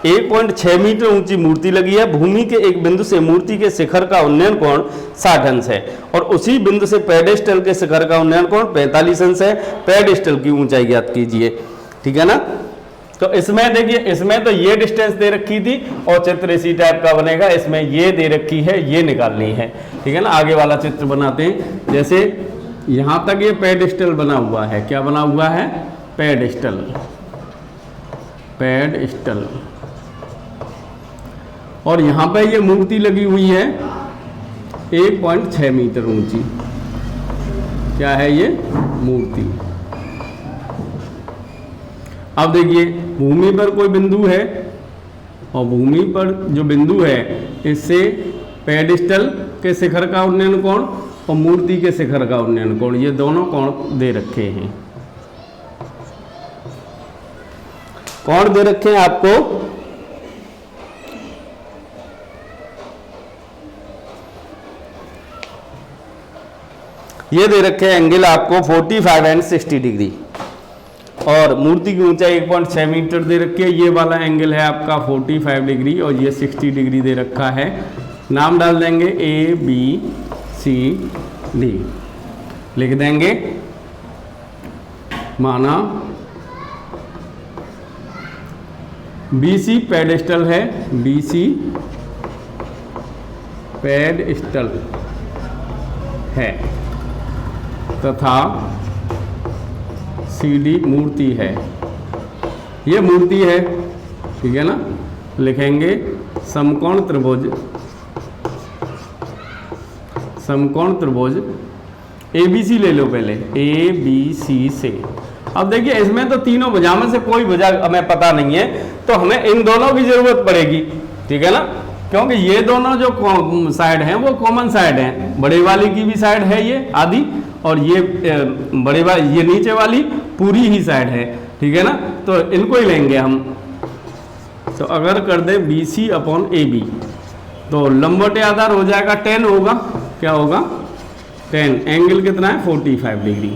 1.6 मीटर ऊंची मूर्ति लगी है। भूमि के एक बिंदु से मूर्ति के शिखर का उन्नयन कोण 60 अंश है और उसी बिंदु से पेडेस्टल के शिखर का उन्नयन कोण 45 अंश है। पेडेस्टल की ऊंचाई ज्ञात कीजिए, ठीक है ना। तो इसमें देखिए, इसमें तो ये डिस्टेंस दे रखी थी और चित्र इसी टाइप का बनेगा। इसमें ये दे रखी है, ये निकालनी है, ठीक है ना। आगे वाला चित्र बनाते हैं। जैसे यहां तक ये पेडेस्टल बना हुआ है, क्या बना हुआ है, पेडेस्टल, पेडेस्टल, और यहां पे ये मूर्ति लगी हुई है 1.6 मीटर ऊंची। क्या है ये मूर्ति। अब देखिए, भूमि पर कोई बिंदु है और भूमि पर जो बिंदु है इससे पेडेस्टल के शिखर का उन्नयन कोण और मूर्ति के शिखर का उन्नयन कोण, ये दोनों कोण दे रखे हैं। कोण दे रखे हैं आपको, ये दे रखे हैं एंगल आपको 45 एंड 60 डिग्री और मूर्ति की ऊंचाई 1.6 मीटर दे रखी है। ये वाला एंगल है आपका 45 डिग्री और ये 60 डिग्री दे रखा है। नाम डाल देंगे ए बी सी डी, लिख देंगे। माना BC पेडेस्टल है, BC पेडेस्टल है तथा CD मूर्ति है। ये मूर्ति है, ठीक है ना। लिखेंगे समकोण त्रिभुज, समकोण त्रिभुज ABC ले लो पहले, ABC से। अब देखिए, इसमें तो तीनों भुजा में से कोई भुजा हमें पता नहीं है, तो हमें इन दोनों की जरूरत पड़ेगी, ठीक है ना। क्योंकि ये दोनों जो साइड हैं वो कॉमन साइड हैं। बड़े वाली की भी साइड है ये आधी, और ये बड़े वाली, ये नीचे वाली पूरी ही साइड है, ठीक है ना। तो इनको ही लेंगे हम। तो अगर कर दे BC अपॉन AB तो लंबवटे आधार हो जाएगा 10 होगा। क्या होगा, 10। एंगल कितना है, 45 डिग्री।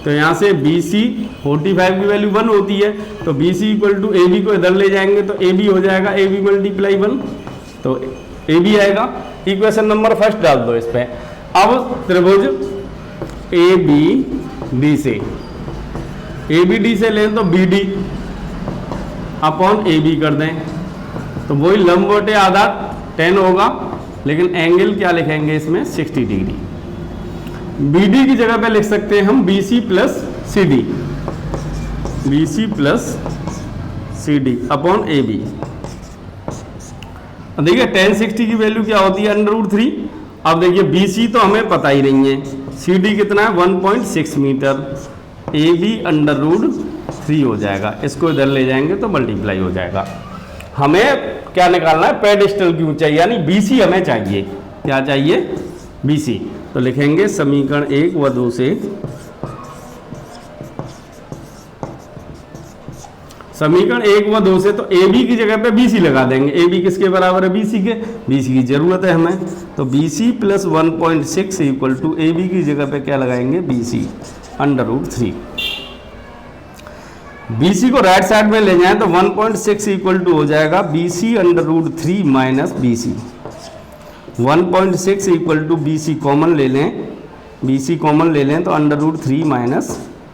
तो यहाँ से BC 45 की वैल्यू 1 होती है, तो BC इक्वल टू AB को इधर ले जाएंगे तो AB हो जाएगा AB मल्टीप्लाई 1, तो AB आएगा। इक्वेशन नंबर फर्स्ट डाल दो इस पे। अब त्रिभुज ABD से, ABD से लें तो BD अपॉन AB कर दें, तो वही लंबवटे आधार 10 होगा, लेकिन एंगल क्या लिखेंगे इसमें, 60 डिग्री। BD की जगह पे लिख सकते हैं हम BC plus CD, BC plus CD upon AB। देखिए tan 60 की वैल्यू क्या होती है, √3। अब देखिए BC तो हमें पता ही नहीं है, CD कितना है 1.6 मीटर, AB √3 हो जाएगा। इसको इधर ले जाएंगे तो मल्टीप्लाई हो जाएगा। हमें क्या निकालना है, पेडेस्टल की ऊंचाई, यानी BC हमें चाहिए। क्या चाहिए, BC। तो लिखेंगे समीकरण 1 व 2 से, समीकरण 1 व 2 से तो AB की जगह पे BC लगा देंगे। AB किसके बराबर है, BC के। BC की जरूरत है हमें, तो BC plus 1.6 equal to AB की जगह पे क्या लगाएंगे, BC √3। BC को राइट साइड में ले जाएं तो 1.6 इक्वल टू हो जाएगा BC √3 minus BC। 1.6 equal to BC common ले लें, BC कॉमन ले लें तो √3 माइनस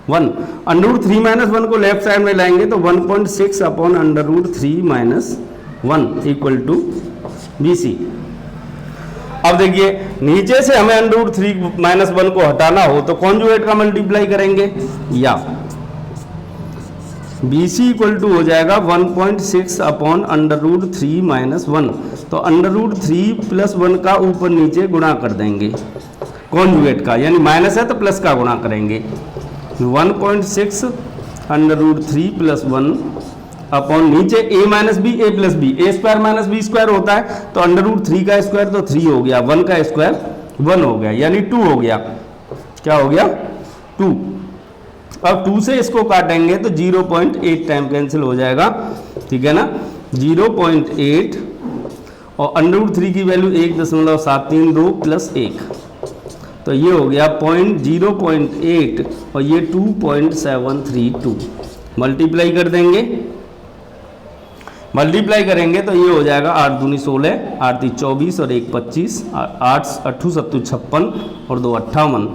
1। √3 माइनस 1 को लेफ्ट साइड में लाएंगे तो 1.6 upon √3 minus 1 equal to BC। अब देखिए, नीचे से हमें √3 माइनस 1 को हटाना हो तो कॉन्जुगेट का मल्टीप्लाई करेंगे, या BC इक्वल टू हो जाएगा 1.6 अपॉन √3 माइनस 1। तो √3 प्लस 1 का ऊपर नीचे गुणा कर देंगे कॉन्जुगेट का, यानी माइनस है तो प्लस का गुणा करेंगे। 1.6 √3 प्लस 1 अपॉन नीचे a minus B, a plus B, a square minus B square होता है, तो √3 का स्क्वायर तो 3 हो गया, 1 का स्क्वायर 1 हो गया, यानी 2 हो गया। क्या हो गया, 2। अब 2 से इसको काटेंगे तो 0.8 टाइम कैंसिल हो जाएगा, ठीक है ना। 0.8 और √3 की वैल्यू 1.732 प्लस 1, तो ये हो गया 0.8 और ये 2.732। मल्टीप्लाई कर देंगे, मल्टीप्लाई करेंगे तो ये हो जाएगा 8 दूनी 16, 8 ती 24 और 1 25, 8 अट्ठू 7 56 और 2 58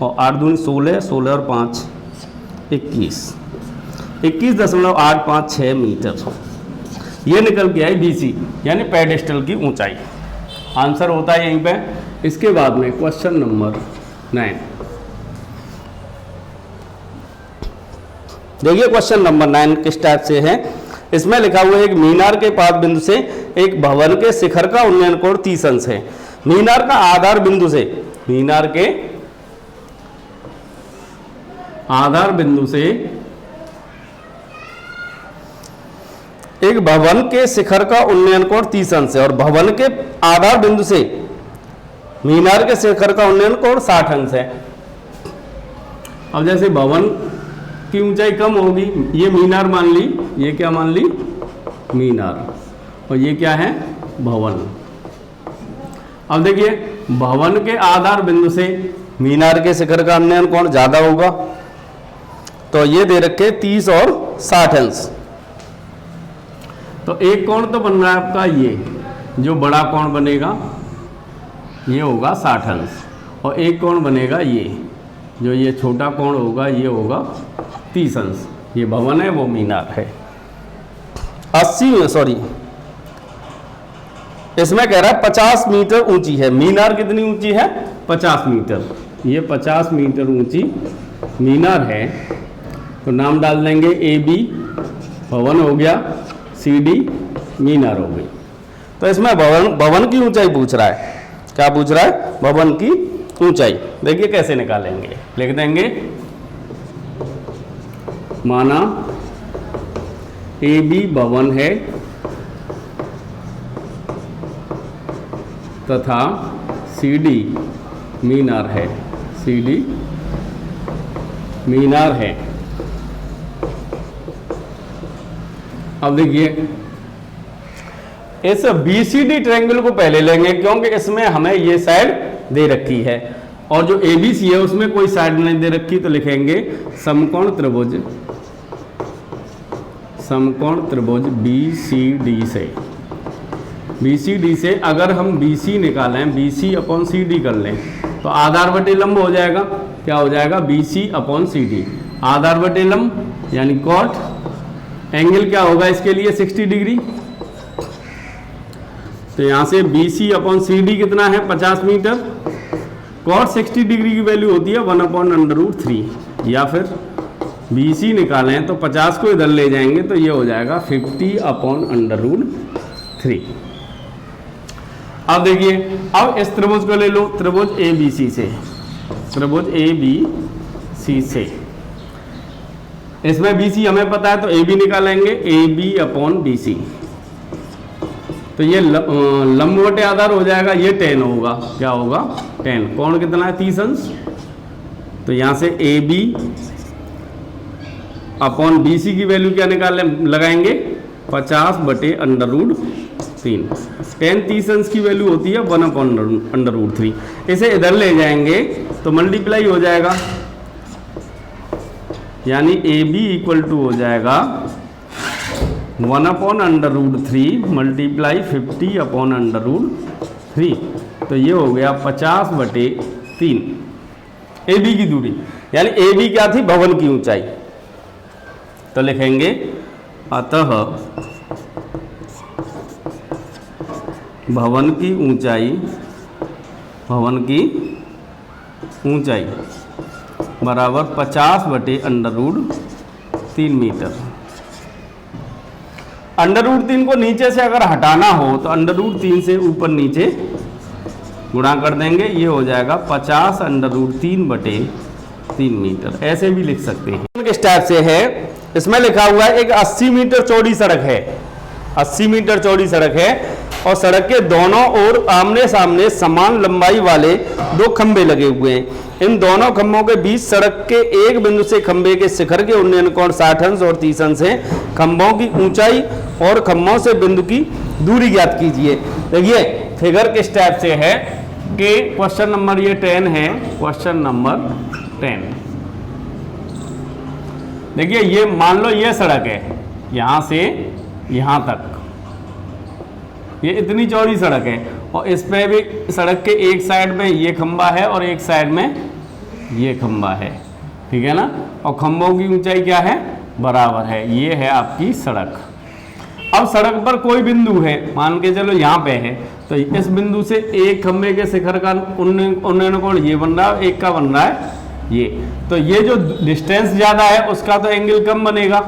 और 8 दूनी 16, 16 और 5 21, 21.856 मीटर। ये निकल के आई BC यानी पेडेस्टल की ऊंचाई। आंसर होता है यहीं पे। इसके बाद में क्वेश्चन नंबर 9। देखिए क्वेश्चन नंबर 9 किस टाइप से है। इसमें लिखा हुआ है एक मीनार के पाद बिंदु से एक भवन के शिखर का उन्नयन कोण 30 अंश है। मीनार का आधार बिंदु से, मीनार के आधार बिंदु से एक भवन के शिखर का उन्नयन कोण 30 अंश है और भवन के आधार बिंदु से मीनार के शिखर का उन्नयन कोण 60 अंश है। अब जैसे भवन की ऊंचाई कम होगी, ये मीनार मान ली, ये क्या मान ली, मीनार, और ये क्या है, भवन। अब देखिए भवन के आधार बिंदु से मीनार के शिखर का उन्नयन कोण ज्यादा होगा, तो ये दे रखे 30 और 60 अंश। तो एक कोण तो बन रहा है आपका, ये जो बड़ा कोण बनेगा ये होगा 60 अंश, और एक कोण बनेगा ये जो ये छोटा कोण होगा ये होगा 30 अंश। ये भवन है, वो मीनार है। 80 सॉरी इसमें कह रहा है 50 मीटर ऊंची है। मीनार कितनी ऊंची है, 50 मीटर। ये 50 मीटर ऊंची मीनार है, तो नाम डाल देंगे AB भवन हो गया, CD मीनार हो गई। तो इसमें भवन की ऊंचाई पूछ रहा है। क्या पूछ रहा है, भवन की ऊंचाई। देखिए कैसे निकालेंगे, लिख देंगे माना AB भवन है तथा CD मीनार है, CD मीनार है। अब देखिए इस BCD ट्रायंगल को पहले लेंगे क्योंकि इसमें हमें ये साइड दे रखी है और जो ABC है उसमें कोई साइड नहीं दे रखी, तो लिखेंगे समकोण त्रिभुज, समकोण त्रिभुज BCD से अगर हम BC निकालें, BC/CD कर लें तो आधार बटे लंब हो जाएगा। क्या हो जाएगा, BC/CD। आधार बटे लंब यानी कॉट, एंगल क्या होगा इसके लिए 60 डिग्री। तो यहां से BC/CD कितना है, 50 मीटर। कॉट 60 डिग्री की वैल्यू होती है 1/√3, या फिर BC निकालें तो 50 को इधर ले जाएंगे तो ये हो जाएगा 50/√3। अब देखिए, अब इस त्रिभुज को ले लो, त्रिभुज ABC से, त्रिभुज ABC से इसमें BC हमें पता है तो AB निकालेंगे, AB/BC। तो ये लंब बटे आधार हो जाएगा, ये 10 होगा। क्या होगा, 10। कोण कितना है, 30 अंश। तो यहां से AB/BC की वैल्यू क्या लगाएंगे, 50/√3। 10 30 अंश की वैल्यू होती है 1/√3। इसे इधर ले जाएंगे तो मल्टीप्लाई हो जाएगा, यानी AB इक्वल टू हो जाएगा 1/√3 मल्टीप्लाई 50/√3। तो ये हो गया 50/3 AB की दूरी, यानी AB क्या थी, भवन की ऊंचाई। तो लिखेंगे अतः भवन की ऊंचाई बराबर 50/√3 मीटर। √3 को नीचे से अगर हटाना हो तो √3 से ऊपर नीचे गुणा कर देंगे, ये हो जाएगा 50/√3/3 मीटर। ऐसे भी लिख सकते हैं। किस टाइप से है, इसमें लिखा हुआ है एक 80 मीटर चौड़ी सड़क है, 80 मीटर चौड़ी सड़क है और सड़क के दोनों ओर आमने सामने समान लंबाई वाले 2 खंभे लगे हुए हैं। इन दोनों खंभों के बीच सड़क के एक बिंदु से खंभे के शिखर के उन्नयन कोण 60 अंश और 30 अंश है। खंभों की ऊंचाई और खंभों से बिंदु की दूरी ज्ञात कीजिए। देखिए फिगर किस टाइप से है कि क्वेश्चन नंबर ये 10 है, क्वेश्चन नंबर 10। देखिए ये मान लो ये सड़क है, यहां से यहां तक ये इतनी चौड़ी सड़क है और इस पे भी सड़क के एक साइड में ये खंबा है और एक साइड में ये खंबा है, ठीक है ना, और खंभों की ऊंचाई क्या है, बराबर है। ये है आपकी सड़क। अब सड़क पर कोई बिंदु है, मान के चलो यहाँ पे है, तो इस बिंदु से एक खंभे के शिखर का उन्नयन कोण ये बन रहा है, एक का बन रहा है ये, तो ये जो डिस्टेंस ज़्यादा है उसका तो एंगल कम बनेगा।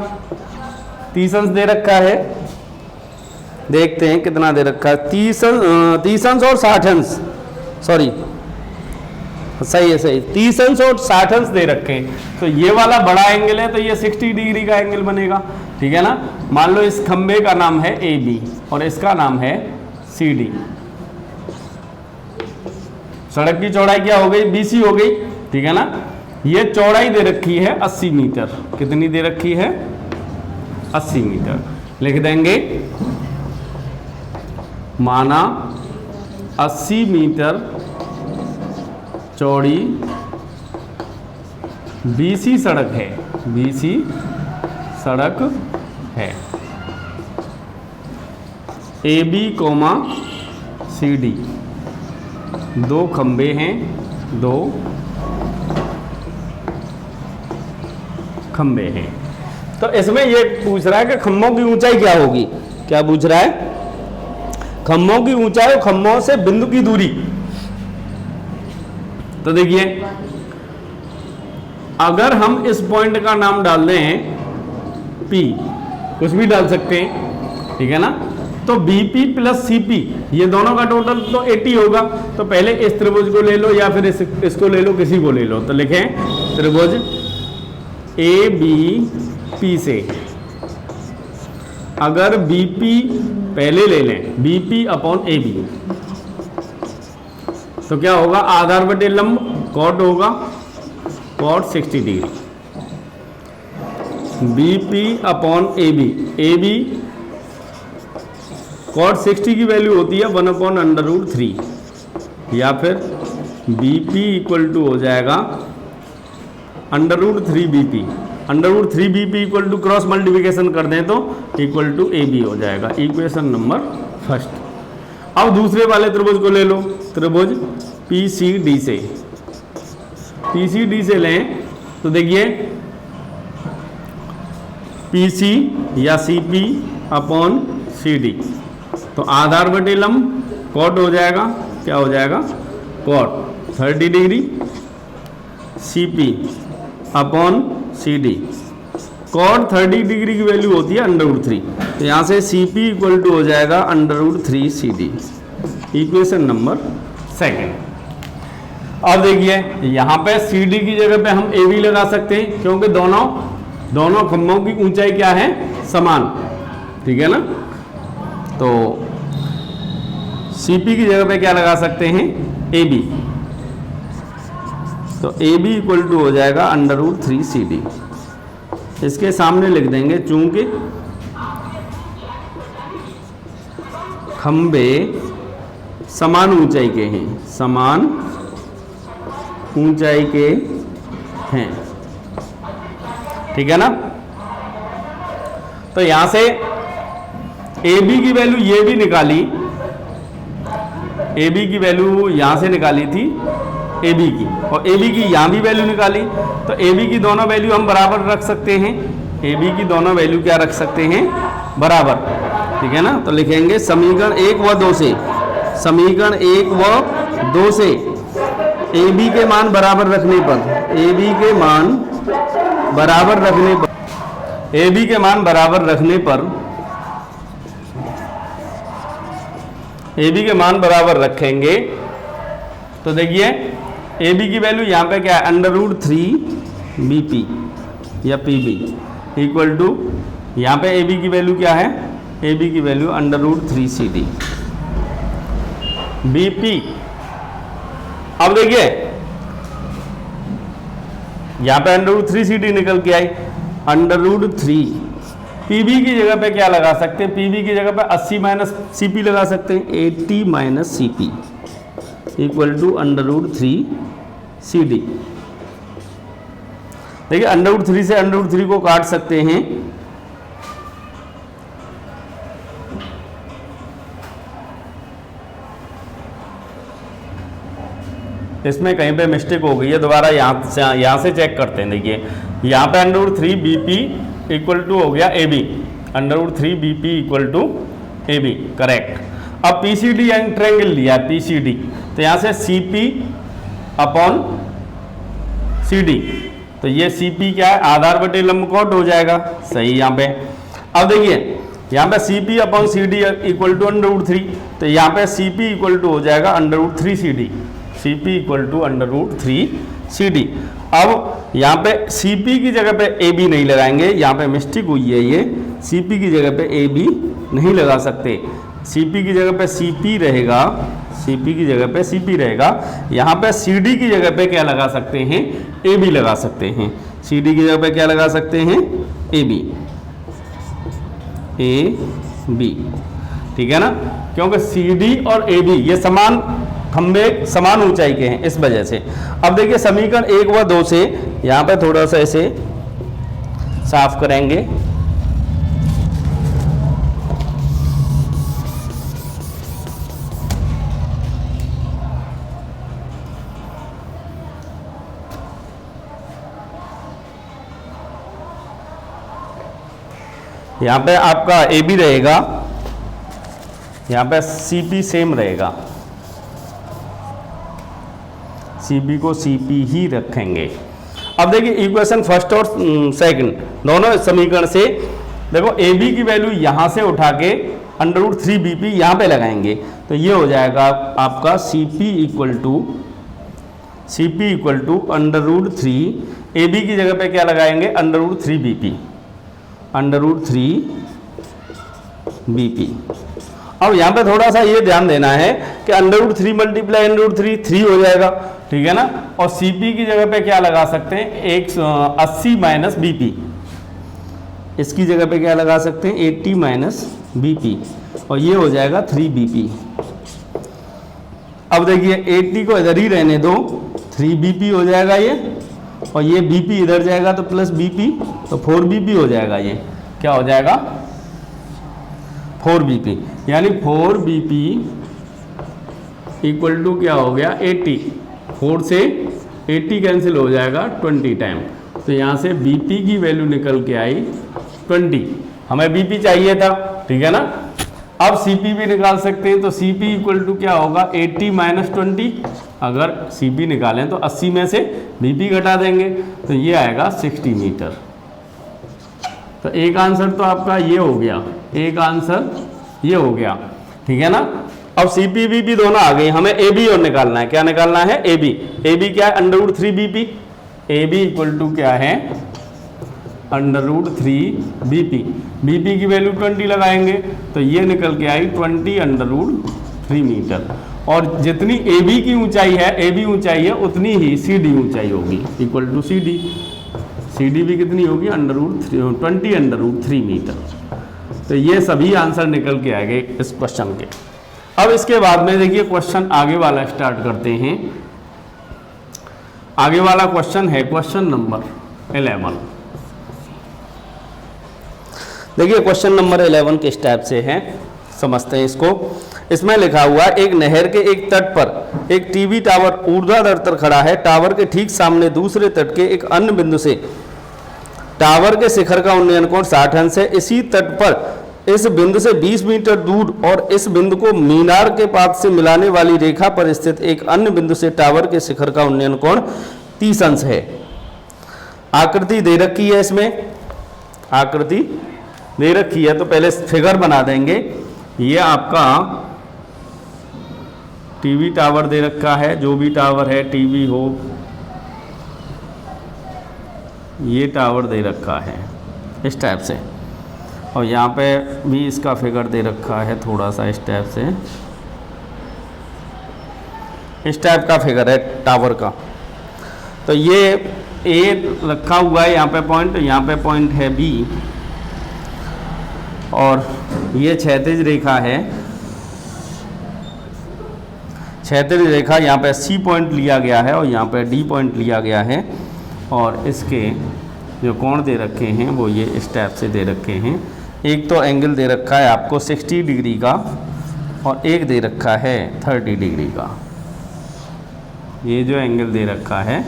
30 अंश दे रखा है, देखते हैं कितना दे रखा है, 30 अंश और 60 अंश, सॉरी सही है, सही 30 अंश और 60 अंश दे रखे हैं। तो ये वाला बड़ा एंगल है तो ये 60 डिग्री का एंगल बनेगा, ठीक है ना। मान लो इस खंबे का नाम है AB और इसका नाम है CD। सड़क की चौड़ाई क्या हो गई, BC हो गई, ठीक है ना। ये चौड़ाई दे रखी है 80 मीटर, कितनी दे रखी है, 80 मीटर। लिख देंगे माना 80 मीटर चौड़ी BC सड़क है, BC सड़क है, AB, CD दो खंबे हैं, दो खंबे हैं। तो इसमें ये पूछ रहा है कि खंभों की ऊंचाई क्या होगी, क्या पूछ रहा है, खंभों की ऊंचाई और खंभों से बिंदु की दूरी। तो देखिए अगर हम इस पॉइंट का नाम डाल दें P, कुछ भी डाल सकते हैं, ठीक है ना, तो BP प्लस CP ये दोनों का टोटल तो 80 होगा। तो पहले इस त्रिभुज को ले लो या फिर इसको ले लो, किसी को ले लो। तो लिखें त्रिभुज ABP से अगर BP पहले ले लें, BP अपॉन AB, तो क्या होगा, आधार बटे लंब कॉट होगा, cot 60 degree. BP upon AB, AB cot 60 की वैल्यू होती है 1/√3, या फिर BP इक्वल टू हो जाएगा √3BP, √3BP equal to cross multiplication कर दें तो इक्वल टू AB हो जाएगा, इक्वेशन नंबर फर्स्ट। अब दूसरे वाले त्रिभुज को ले लो, त्रिभुज PCD से, PCD से लें तो देखिए PC या CP अपॉन CD, तो आधार बटे लंब कॉट हो जाएगा, क्या हो जाएगा, cot 30 degree, CP upon CD, cot 30 degree की वैल्यू होती है √3, तो यहाँ से CP इक्वल टू हो जाएगा √3 CD, इक्वेशन नंबर सेकंड। अब देखिए यहाँ पे CD की जगह पे हम AB लगा सकते हैं, क्योंकि दोनों खंभों की ऊंचाई क्या है, समान, ठीक है ना। तो CP की जगह पे क्या लगा सकते हैं, AB, तो AB इक्वल टू हो जाएगा √3 CD। इसके सामने लिख देंगे चूंकि खंबे समान ऊंचाई के हैं, समान ऊंचाई के हैं, ठीक है ना। तो यहां से AB की वैल्यू ये भी निकाली, AB की वैल्यू यहां से निकाली थी AB की, और AB की यहाँ भी वैल्यू निकाली, तो AB की दोनों वैल्यू हम बराबर रख सकते हैं, AB की दोनों वैल्यू क्या रख सकते हैं, बराबर, ठीक है ना। तो लिखेंगे समीकरण 1 व 2 से, समीकरण 1 व 2 से AB के मान बराबर रखने पर, AB के मान बराबर रखने पर, AB के मान बराबर रखने पर, AB के मान बराबर रखेंगे तो देखिए AB की वैल्यू यहाँ पे क्या है, √3 BP या PB इक्वल टू, यहाँ पे AB की वैल्यू क्या है, AB की वैल्यू √3 CD BP। अब देखिए यहाँ पे √3 CD निकल के आई, √3 PB की जगह पे क्या लगा सकते हैं, PB की जगह पे 80 माइनस CP लगा सकते हैं, 80 minus CP equal to √3 CD। देखिए √3 से √3 को काट सकते हैं, इसमें कहीं पे मिस्टेक हो गई है, दोबारा यहाँ से चेक करते हैं। देखिए यहाँ पे √3 BP इक्वल टू हो गया AB, √3 BP equal to AB, correct. अब PCD एंड ट्रायंगल लिया PCD, तो यहाँ से CP अपॉन CD, तो ये CP क्या है, आधार बटे लंबकोण हो जाएगा, सही यहाँ पे। अब देखिए यहाँ पे CP upon CD equal to √3, तो यहाँ पे CP इक्वल टू हो जाएगा √3 CD, CP equal to √3 CD। अब यहाँ पे CP की जगह पे AB नहीं लगाएंगे, यहाँ पे मिस्टेक हुई है, ये CP की जगह पे AB नहीं लगा सकते, CP की जगह पे CP रहेगा, CP की जगह पे CP रहेगा। यहाँ पे CD की जगह पे क्या लगा सकते हैं, AB लगा सकते हैं, CD की जगह पे क्या लगा सकते हैं, AB, AB, ठीक है ना, क्योंकि CD और AB ये समान खंभे समान ऊंचाई के हैं, इस वजह से। अब देखिए समीकरण 1 व 2 से यहाँ पे थोड़ा सा इसे साफ करेंगे। यहाँ पे आपका AB रहेगा, यहाँ पे CP सेम रहेगा, CP को CP ही रखेंगे। अब देखिए इक्वेशन फर्स्ट और सेकंड दोनों समीकरण से देखो AB की वैल्यू यहाँ से उठा के √3 BP यहाँ पे लगाएंगे, तो ये हो जाएगा आपका CP इक्वल टू √3, AB की जगह पे क्या लगाएंगे, √3 BP। अब यहाँ पे थोड़ा सा ये ध्यान देना है कि √3 मल्टीप्लाई √3 3 हो जाएगा, ठीक है ना, और CP की जगह पे क्या लगा सकते हैं, 80 माइनस BP, इसकी जगह पे क्या लगा सकते हैं, 80 माइनस BP, और ये हो जाएगा 3 BP। अब देखिए 80 को इधर ही रहने दो, 3 BP हो जाएगा ये, और ये BP इधर जाएगा तो प्लस BP, तो 4 BP हो जाएगा, ये क्या हो जाएगा, 4 BP, यानी 4 BP इक्वल टू क्या हो गया, 80, 4 से 80 कैंसिल हो जाएगा 20 टाइम, तो यहाँ से BP की वैल्यू निकल के आई 20, हमें BP चाहिए था, ठीक है ना। अब CP भी निकाल सकते हैं, तो CP इक्वल टू क्या होगा, 80 माइनस 20, अगर CP निकालें तो 80 में से BP घटा देंगे, तो ये आएगा 60 मीटर। तो एक आंसर तो आपका ये हो गया, एक आंसर ये हो गया, ठीक है ना। अब CP BP दोनों आ गए, हमें AB और निकालना है, क्या निकालना है, AB क्या है, √3 BP, AB इक्वल टू क्या है, √3 BP की वैल्यू 20 लगाएंगे, तो ये निकल के आई 20 √3 मीटर, और जितनी AB की ऊंचाई है, AB ऊंचाई है, उतनी ही CD ऊंचाई होगी, इक्वल टू CD भी कितनी होगी, 20 √3 मीटर। तो ये सभी आंसर निकल के आएंगे इस क्वेश्चन के। अब इसके बाद में देखिए क्वेश्चन आगे वाला स्टार्ट करते हैं। आगे वाला क्वेश्चन है क्वेश्चन नंबर 11। देखिए क्वेश्चन नंबर 11 किस टाइप से है, समझते हैं इसको। इसमें लिखा हुआ एक नहर के एक तट पर एक टीवी टावर ऊर्ध्वाधर खड़ा है। टावर के ठीक सामने दूसरे तट के एक अन्य बिंदु से टावर के शिखर का उन्नयन कोण 60 अंश है। इसी तट पर इस बिंदु से 20 मीटर दूर और इस बिंदु को मीनार के पाद से मिलाने वाली रेखा पर स्थित एक अन्य बिंदु से टावर के शिखर का उन्नयन कोण 30 अंश है। आकृति दे रखी है, इसमें आकृति दे रखी है, तो पहले फिगर बना देंगे। ये आपका टीवी टावर दे रखा है, जो भी टावर है, टीवी हो, ये टावर दे रखा है इस टाइप से, और यहाँ पे भी इसका फिगर दे रखा है थोड़ा सा इस टाइप से, इस टाइप का फिगर है टावर का। तो ये ए रखा हुआ है यहाँ पे पॉइंट, यहाँ पे पॉइंट है बी, और ये क्षैतिज रेखा है, क्षैतिज रेखा यहाँ पे सी पॉइंट लिया गया है और यहाँ पे डी पॉइंट लिया गया है, और इसके जो कोण दे रखे हैं वो ये इस टाइप से दे रखे हैं। एक तो एंगल दे रखा है आपको 60 डिग्री का और एक दे रखा है 30 डिग्री का। ये जो एंगल दे रखा है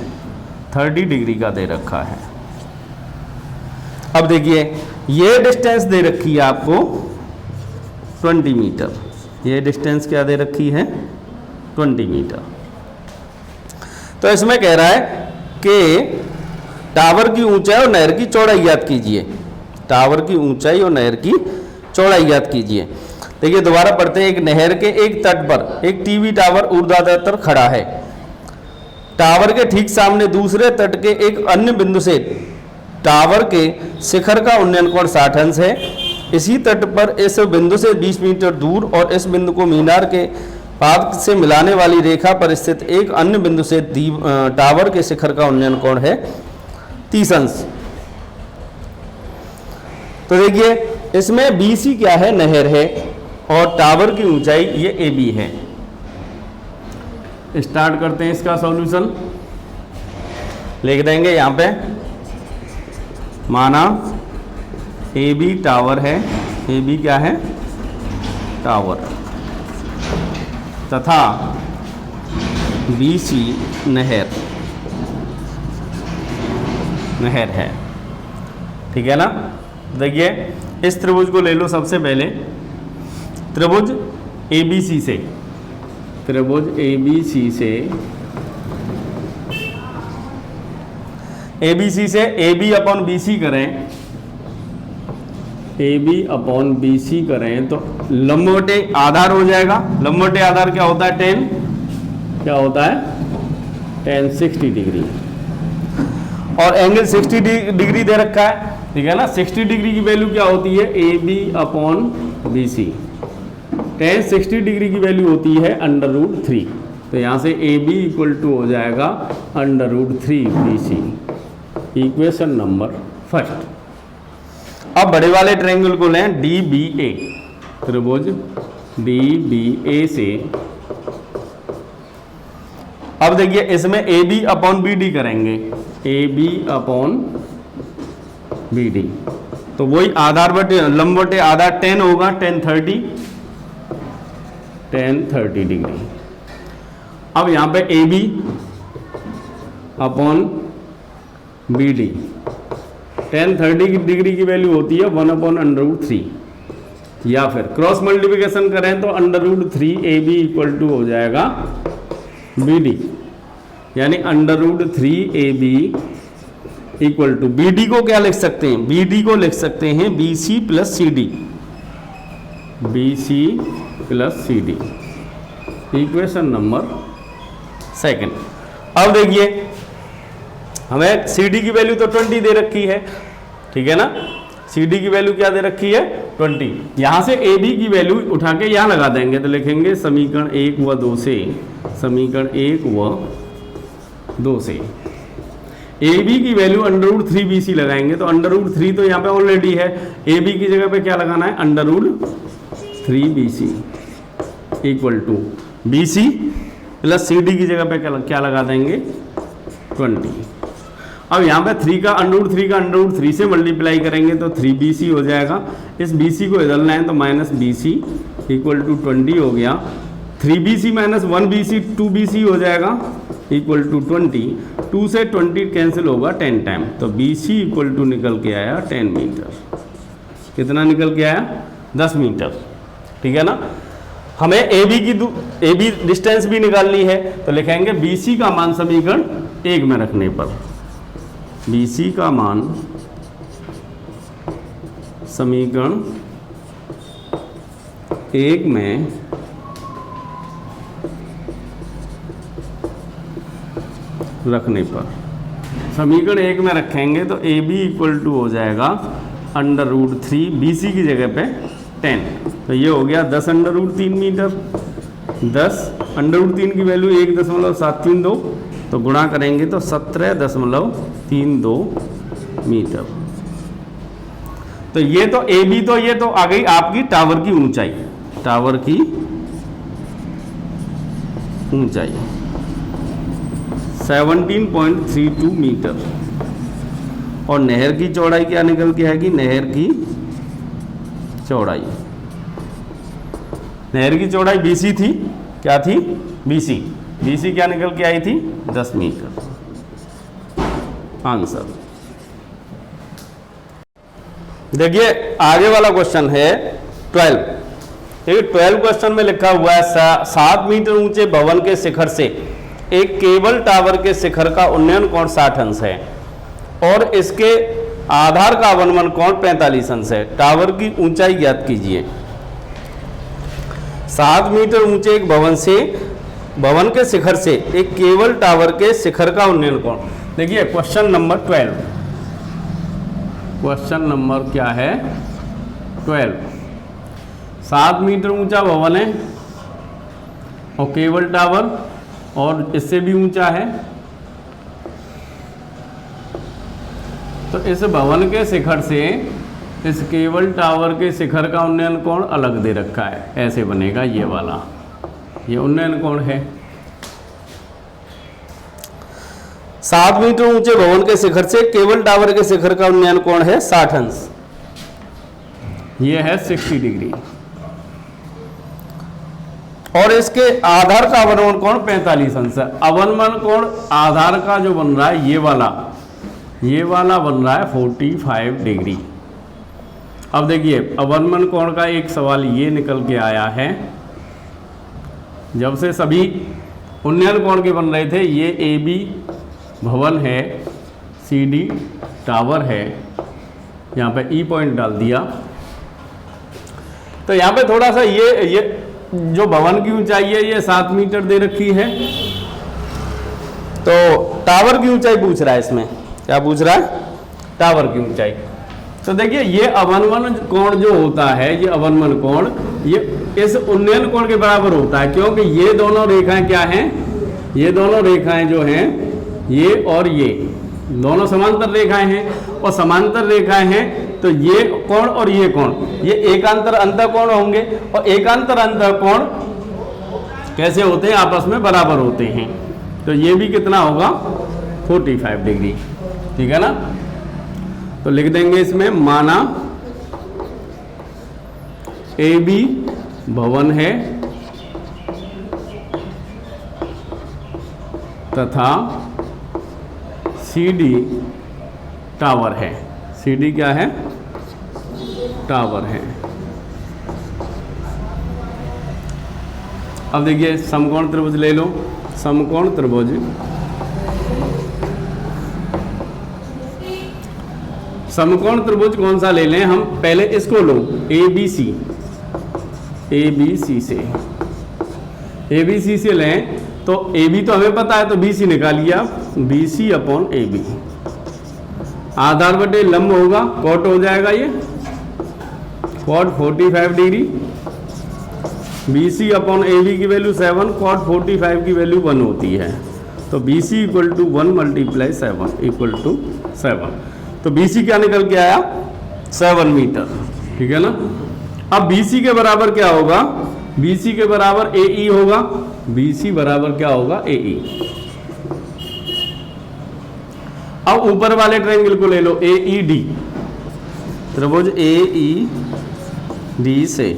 30 डिग्री का दे रखा है। अब देखिए ये डिस्टेंस दे रखी है आपको 20 मीटर। ये डिस्टेंस क्या दे रखी है 20 मीटर। तो इसमें कह रहा है कि टावर की ऊंचाई और नहर की चौड़ाई ज्ञात कीजिए। टावर की ऊंचाई और नहर की चौड़ाई ज्ञात कीजिए। देखिए दोबारा पढ़ते हैं। एक नहर के एक तट पर एक टीवी टावर ऊर्ध्वाधर खड़ा है। टावर के ठीक सामने दूसरे तट के एक अन्य बिंदु से टावर के शिखर का उन्नयन कोण 60 अंश है। इसी तट पर इस बिंदु से 20 मीटर दूर और इस बिंदु को मीनार के पाद से मिलाने वाली रेखा पर स्थित एक अन्य बिंदु से टावर के शिखर का उन्नयन कोण है 30 अंश। तो देखिए इसमें BC क्या है, नहर है, और टावर की ऊंचाई ये AB है। स्टार्ट करते हैं इसका सॉल्यूशन। लिख देंगे यहाँ पे, माना AB टावर है, AB क्या है टावर, तथा BC नहर है। ठीक है ना। देखिए इस त्रिभुज को ले लो सबसे पहले। त्रिभुज ABC से, त्रिभुज ABC से AB अपॉन BC करें, AB अपॉन BC करें तो लंबवटे आधार हो जाएगा। लंबवटे आधार क्या होता है 10, क्या होता है 10 60 डिग्री, और एंगल 60 डिग्री दे रखा है। ठीक है ना। 60 डिग्री की वैल्यू क्या होती है AB अपॉन BC। 10 60 डिग्री की वैल्यू होती है √3। तो यहाँ से AB इक्वल टू हो जाएगा √3 BC। Equation number first. अब बड़े वाले ट्रायंगल को लें DBA, त्रिभुज DBA से। अब देखिए इसमें AB अपॉन BD करेंगे, AB अपॉन BD। तो वही आधार बटे लंब बटे आधार 10 होगा, 10 30 डिग्री। अब यहाँ पे AB अपॉन BD, 10 30 डिग्री की वैल्यू होती है 1 अपॉन √3, या फिर क्रॉस मल्टीप्लिकेशन करें तो √3 AB इक्वल टू हो जाएगा BD, यानी √3 AB इक्वल टू BD को क्या लिख सकते हैं, BD को लिख सकते हैं BC plus CD, BC plus CD। Equation number second. अब देखिए हमें CD की वैल्यू तो 20 दे रखी है। ठीक है ना। CD की वैल्यू क्या दे रखी है 20। यहां से AB की वैल्यू उठा के यहां लगा देंगे तो लिखेंगे समीकरण 1 व 2 से, समीकरण 1 व 2 से AB की वैल्यू √3 BC लगाएंगे तो √3 तो यहाँ पे ऑलरेडी है। AB की जगह पे क्या लगाना है √3 BC equal to BC plus CD की जगह पे क्या लगा देंगे 20। अब यहाँ पे 3 का √3 से मल्टीप्लाई करेंगे तो 3BC हो जाएगा। इस BC को इधर लाएं तो -BC इक्वल टू 20 हो गया। 3BC माइनस 1BC 2BC हो जाएगा इक्वल टू 20। 2 से 20 कैंसिल होगा 10 टाइम, तो BC इक्वल टू निकल के आया 10 मीटर। कितना निकल के आया 10 मीटर। ठीक है ना। हमें AB डिस्टेंस भी निकालनी है तो लिखेंगे BC का मान समीकरण 1 में रखने पर, BC का मान समीकरण 1 में रखने पर, समीकरण 1 में रखेंगे तो AB इक्वल टू हो जाएगा √3 BC की जगह पे 10, तो ये हो गया 10 √3 मीटर। 10 √3 की वैल्यू 1.732, तो गुणा करेंगे तो 17.32 मीटर। तो ये तो AB, तो ये तो आ गई आपकी टावर की ऊंचाई, टावर की ऊंचाई 17.32 मीटर। और नहर की चौड़ाई क्या निकल के आएगी, नहर की चौड़ाई, नहर की चौड़ाई BC थी, क्या थी BC, BC क्या निकल के आई थी 10 मीटर। आंसर। देखिए आगे वाला क्वेश्चन है 12। देखिए 12 क्वेश्चन में लिखा हुआ है 7 मीटर ऊंचे भवन के शिखर से एक केबल टावर के शिखर का उन्नयन कोण 60 अंश है और इसके आधार का अवनमन कोण 45 अंश है। टावर की ऊंचाई ज्ञात कीजिए। 7 मीटर ऊंचे एक भवन के शिखर से एक केबल टावर के शिखर का उन्नयन कोण। देखिए क्वेश्चन नंबर 12। क्वेश्चन नंबर क्या है 12। 7 मीटर ऊंचा भवन है और केबल टावर और इससे भी ऊंचा है। तो इस भवन के शिखर से इस केबल टावर के शिखर का उन्नयन कोण अलग दे रखा है, ऐसे बनेगा ये वाला, ये उन्नयन कोण है। 7 मीटर ऊंचे भवन के शिखर से केबल टावर के शिखर का उन्नयन कोण है 60 अंश, ये है 60 डिग्री। और इसके आधार का अवनमन कोण 45 अंश है। अवनमन कोण आधार का जो बन रहा है ये वाला बन रहा है 45 डिग्री। अब देखिए अवनमन कोण का एक सवाल ये निकल के आया है, जब से सभी उन्नयन कोण के बन रहे थे, ये AB भवन है, CD टावर है, यहाँ पे E पॉइंट डाल दिया। तो यहाँ पे थोड़ा सा ये जो भवन की ऊंचाई है ये 7 मीटर दे रखी है, तो टावर की ऊंचाई पूछ रहा है। इसमें क्या पूछ रहा है? टावर की ऊंचाई। तो देखिए ये अवनमन कोण जो होता है, ये अवनमन कोण ये इस उन्नयन कोण के बराबर होता है, क्योंकि ये दोनों रेखाएं क्या हैं? ये दोनों रेखाएं जो हैं, ये और ये दोनों समांतर रेखाएं हैं, और समांतर रेखाएं हैं तो ये कोण और ये कोण ये एकांतर अंतःकोण होंगे, और एकांतर अंतःकोण कैसे होते हैं? आपस में बराबर होते हैं। तो ये भी कितना होगा? 45 डिग्री। ठीक है ना? तो लिख देंगे इसमें, माना AB भवन है तथा CD टावर है। CD क्या है? टावर है। अब देखिए समकोण त्रिभुज ले लो। समकोण त्रिभुज, समकोण त्रिभुज कौन सा ले लें हम? पहले इसको लो, ABC से ABC से लें तो AB तो हमें पता है, तो BC निकालिए आप, BC अपॉन AB। आधार बटे लंब होगा, कॉट हो जाएगा ये, cot 45 degree. BC upon AB की वैल्यू 7, कॉट 45 की वैल्यू 1 होती है। तो BC equal to 1 multiply 7 equal to 7। तो BC क्या निकल के आया? 7 मीटर। ठीक है ना? अब BC के बराबर क्या होगा? BC के बराबर AE होगा। BC बराबर क्या होगा? AE। अब ऊपर वाले ट्रायंगल को ले लो, AED, त्रिभुज AED से।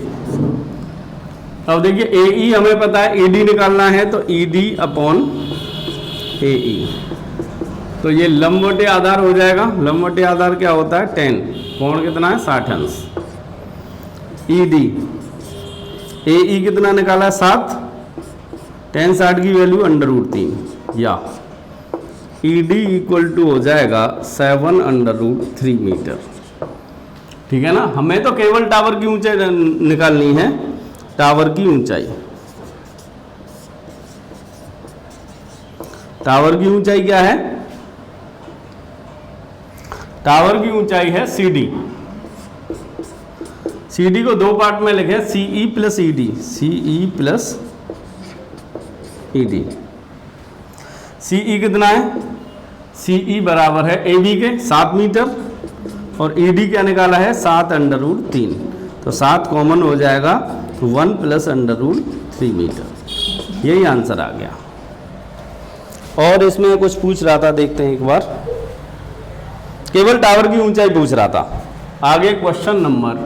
अब देखिए AE हमें पता है, AD निकालना है, तो ED अपॉन AE। तो ये लंब बटे आधार हो जाएगा। लंब बटे आधार क्या होता है? 10। कोण कितना है? 60 अंश। ED AE कितना निकाला है? 7। 10 60 की वैल्यू √3, या ED इक्वल टू हो जाएगा 7 √3 मीटर। ठीक है ना? हमें तो केवल टावर की ऊंचाई निकालनी है, टावर की ऊंचाई। टावर की ऊंचाई क्या है? टावर की ऊंचाई है CD। CD को दो पार्ट में लिखे, CE plus ED, CE plus ED। CE कितना है? CE बराबर है AB के 7 मीटर, और ED क्या निकाला है? 7 √3। तो 7 कॉमन हो जाएगा, 1 प्लस √3 मीटर। यही आंसर आ गया। और इसमें कुछ पूछ रहा था, देखते हैं एक बार। केवल टावर की ऊंचाई पूछ रहा था। आगे क्वेश्चन नंबर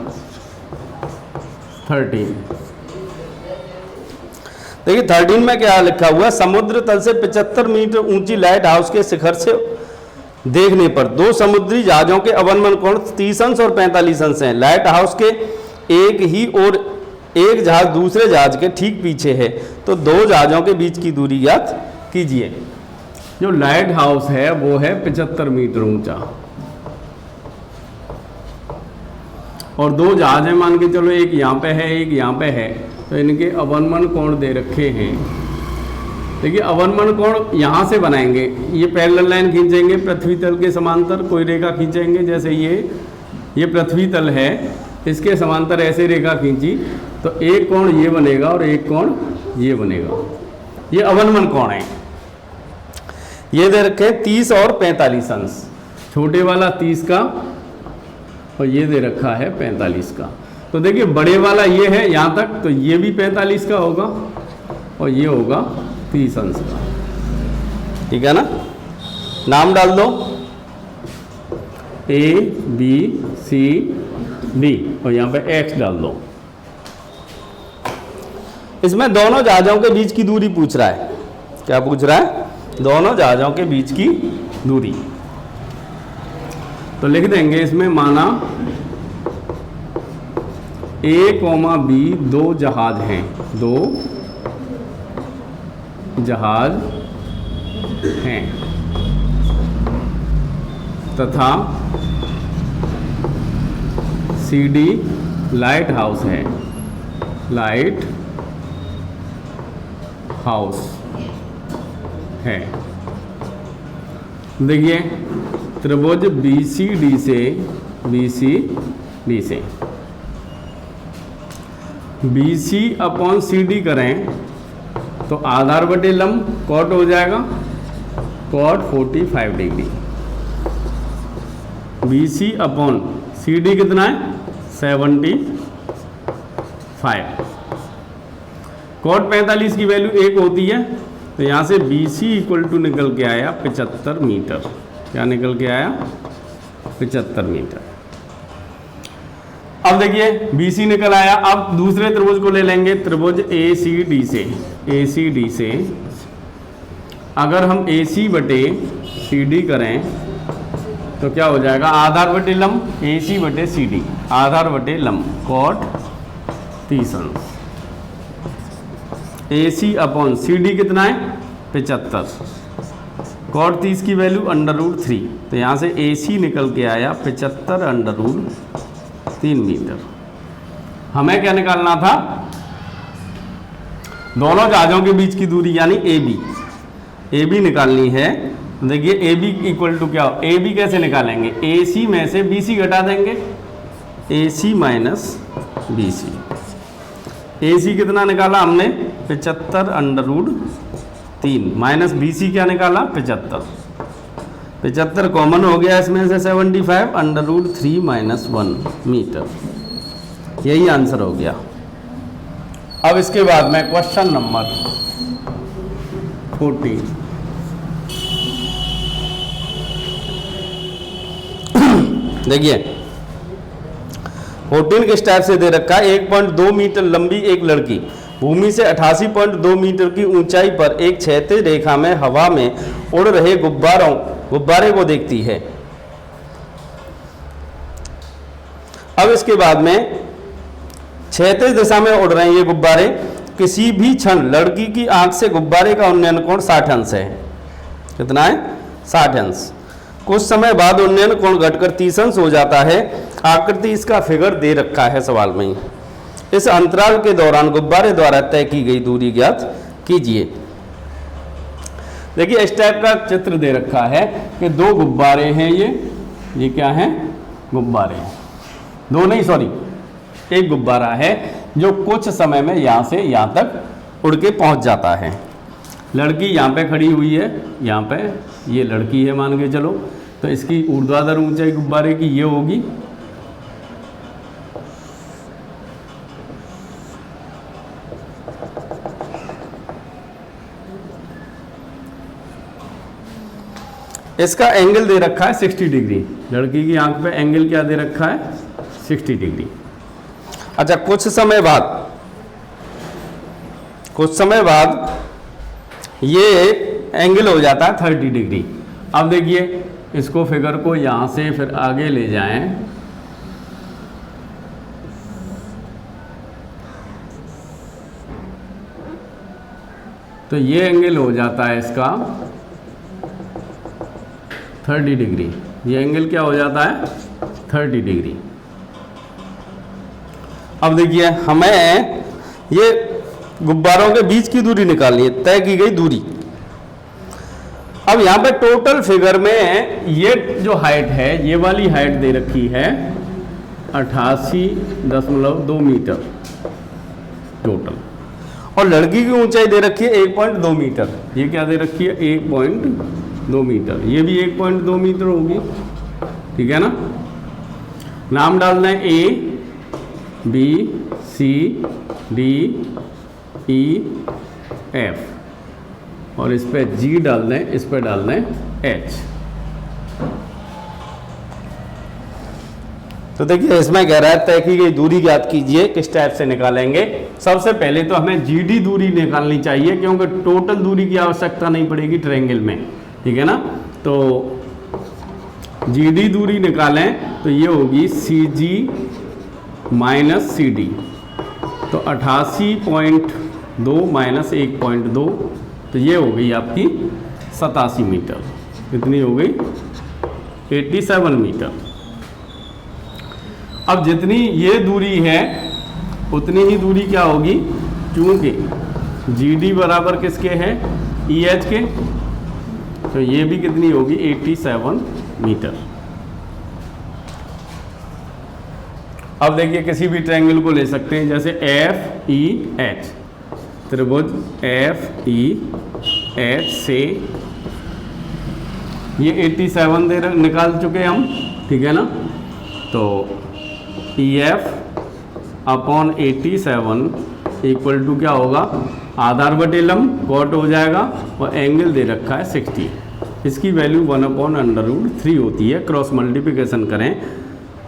13। देखिए 13 में क्या लिखा हुआ है, समुद्र तल से 75 मीटर ऊंची लाइट हाउस के शिखर से देखने पर दो समुद्री जहाजों के अवनमन कोण 30 अंश और 45 अंश हैं। लाइट हाउस के एक ही और एक जहाज दूसरे जहाज के ठीक पीछे है, तो दो जहाजों के बीच की दूरी ज्ञात कीजिए। जो लाइट हाउस है वो है 75 मीटर ऊंचा और दो जहाज है, मान के चलो एक यहाँ पे है एक यहाँ पे है, तो इनके अवनमन कोण दे रखे हैं। देखिए अवनमन कोण यहाँ से बनाएंगे, ये पैरेलल लाइन खींचेंगे पृथ्वी तल के समांतर, कोई रेखा खींचेंगे, जैसे ये पृथ्वी तल है, इसके समांतर ऐसे रेखा खींची तो एक कोण ये बनेगा और एक कोण ये बनेगा। ये अवनमन कोण है। ये दे रखे 30 और 45 अंश, छोटे वाला 30 का और ये दे रखा है 45 का। तो देखिए बड़े वाला ये है यहाँ तक, तो ये भी 45 का होगा और ये होगा 30 अंश का। ठीक है ना, नाम डाल दो A B C D और यहाँ पे X डाल दो। इसमें दोनों जहाजों के बीच की दूरी पूछ रहा है। क्या पूछ रहा है? दोनों जहाजों के बीच की दूरी। तो लिख देंगे इसमें, माना A, B दो जहाज हैं, दो जहाज हैं तथा CD लाइट हाउस है, लाइट हाउस है। देखिए त्रिभुज BCD से BC अपॉन CD करें तो आधार बटे लंब कॉट हो जाएगा, cot 45 degree. BC upon CD कितना है? 75। कॉट 45 की वैल्यू 1 होती है, तो यहाँ से BC इक्वल टू निकल के आया 75 मीटर। क्या निकल के आया? 75 मीटर। अब देखिए BC निकल आया। अब दूसरे त्रिभुज को ले लेंगे, त्रिभुज ACD से अगर हम AC बटे CD करें तो क्या हो जाएगा? आधार बटे लंब AC बटे CD, आधार बटे लंब कॉट 30 अंश। AC अपॉन CD कितना है? 75। कॉट 30 की वैल्यू √3, तो यहाँ से AC निकल के आया 75 √3 मीटर। हमें क्या निकालना था? दोनों जहाजों के बीच की दूरी यानी AB निकालनी है। देखिए AB इक्वल टू क्या हो? AB कैसे निकालेंगे? AC में से BC घटा देंगे, AC माइनस BC। AC कितना निकाला हमने? 75 √3 माइनस BC क्या निकाला? 75 कॉमन हो गया इसमें से 75 √3 माइनस 1 मीटर। यही आंसर हो गया। अब इसके बाद में क्वेश्चन नंबर 14। देखिए 14 के स्टेप से दे रखा है, 1.2 मीटर लंबी एक लड़की भूमि से 88.2 मीटर की ऊंचाई पर एक क्षैतिज रेखा में हवा में उड़ रहे गुब्बारे को देखती है। अब इसके बाद में क्षैतिज दिशा में उड़ रहे हैं ये गुब्बारे। किसी भी क्षण लड़की की आंख से गुब्बारे का उन्नयन कोण 60 अंश है। कितना है? 60 अंश। कुछ समय बाद उन्नयन कोण घटकर 30 अंश हो जाता है। आकृति इसका फिगर दे रखा है सवाल में ही। इस अंतराल के दौरान गुब्बारे द्वारा तय की गई दूरी ज्ञात कीजिए। देखिए इस टाइप का चित्र दे रखा है कि दो गुब्बारे हैं, ये क्या है? गुब्बारे। दो नहीं, सॉरी, एक गुब्बारा है जो कुछ समय में यहाँ से यहाँ तक उड़ के पहुँच जाता है। लड़की यहाँ पे खड़ी हुई है, यहाँ पे ये लड़की है मान के चलो, तो इसकी ऊर्ध्वाधर ऊंचाई गुब्बारे की ये होगी। इसका एंगल दे रखा है 60 डिग्री। लड़की की आंख पे एंगल क्या दे रखा है? 60 डिग्री। अच्छा, कुछ समय बाद कुछ समय बाद ये एंगल हो जाता है 30 डिग्री। अब देखिए इसको फिगर को यहाँ से फिर आगे ले जाएं, तो ये एंगल हो जाता है इसका 30 डिग्री। ये एंगल क्या हो जाता है 30 डिग्री। अब देखिए हमें ये गुब्बारों के बीच की दूरी निकालनी है, तय की गई दूरी। अब यहाँ पे टोटल फिगर में ये जो हाइट है, ये वाली हाइट दे रखी है 88.2 मीटर टोटल, और लड़की की ऊंचाई दे रखी है 1.2 मीटर। ये क्या दे रखी है 1.2 मीटर, ये भी 1.2 मीटर होगी, ठीक है ना। नाम डाल दें A B C D E F, और इस पे G डाल दें, इस पे डाल दें H। तो देखिए इसमें कह रहा है तय की गई दूरी ज्ञात कीजिए, किस टाइप से निकालेंगे। सबसे पहले तो हमें GD दूरी निकालनी चाहिए, क्योंकि टोटल दूरी की आवश्यकता नहीं पड़ेगी ट्रायंगल में, ठीक है ना। तो GD दूरी निकालें तो ये होगी CG माइनस CD, तो 88.2 माइनस 1.2, तो ये हो गई आपकी 87 मीटर। कितनी हो गई 87 मीटर। अब जितनी ये दूरी है उतनी ही दूरी क्या होगी, चूंकि GD बराबर किसके है EH के, तो ये भी कितनी होगी 87 मीटर। अब देखिए किसी भी ट्रायंगल को ले सकते हैं, जैसे FEH, त्रिभुज FEH से ये 87 दे निकाल चुके हम, ठीक है ना। तो EF अपॉन 87 इक्वल टू क्या होगा, आधार बटे लंब कॉट हो जाएगा, और एंगल दे रखा है 60। इसकी वैल्यू 1/√3 होती है। क्रॉस मल्टीप्लिकेशन करें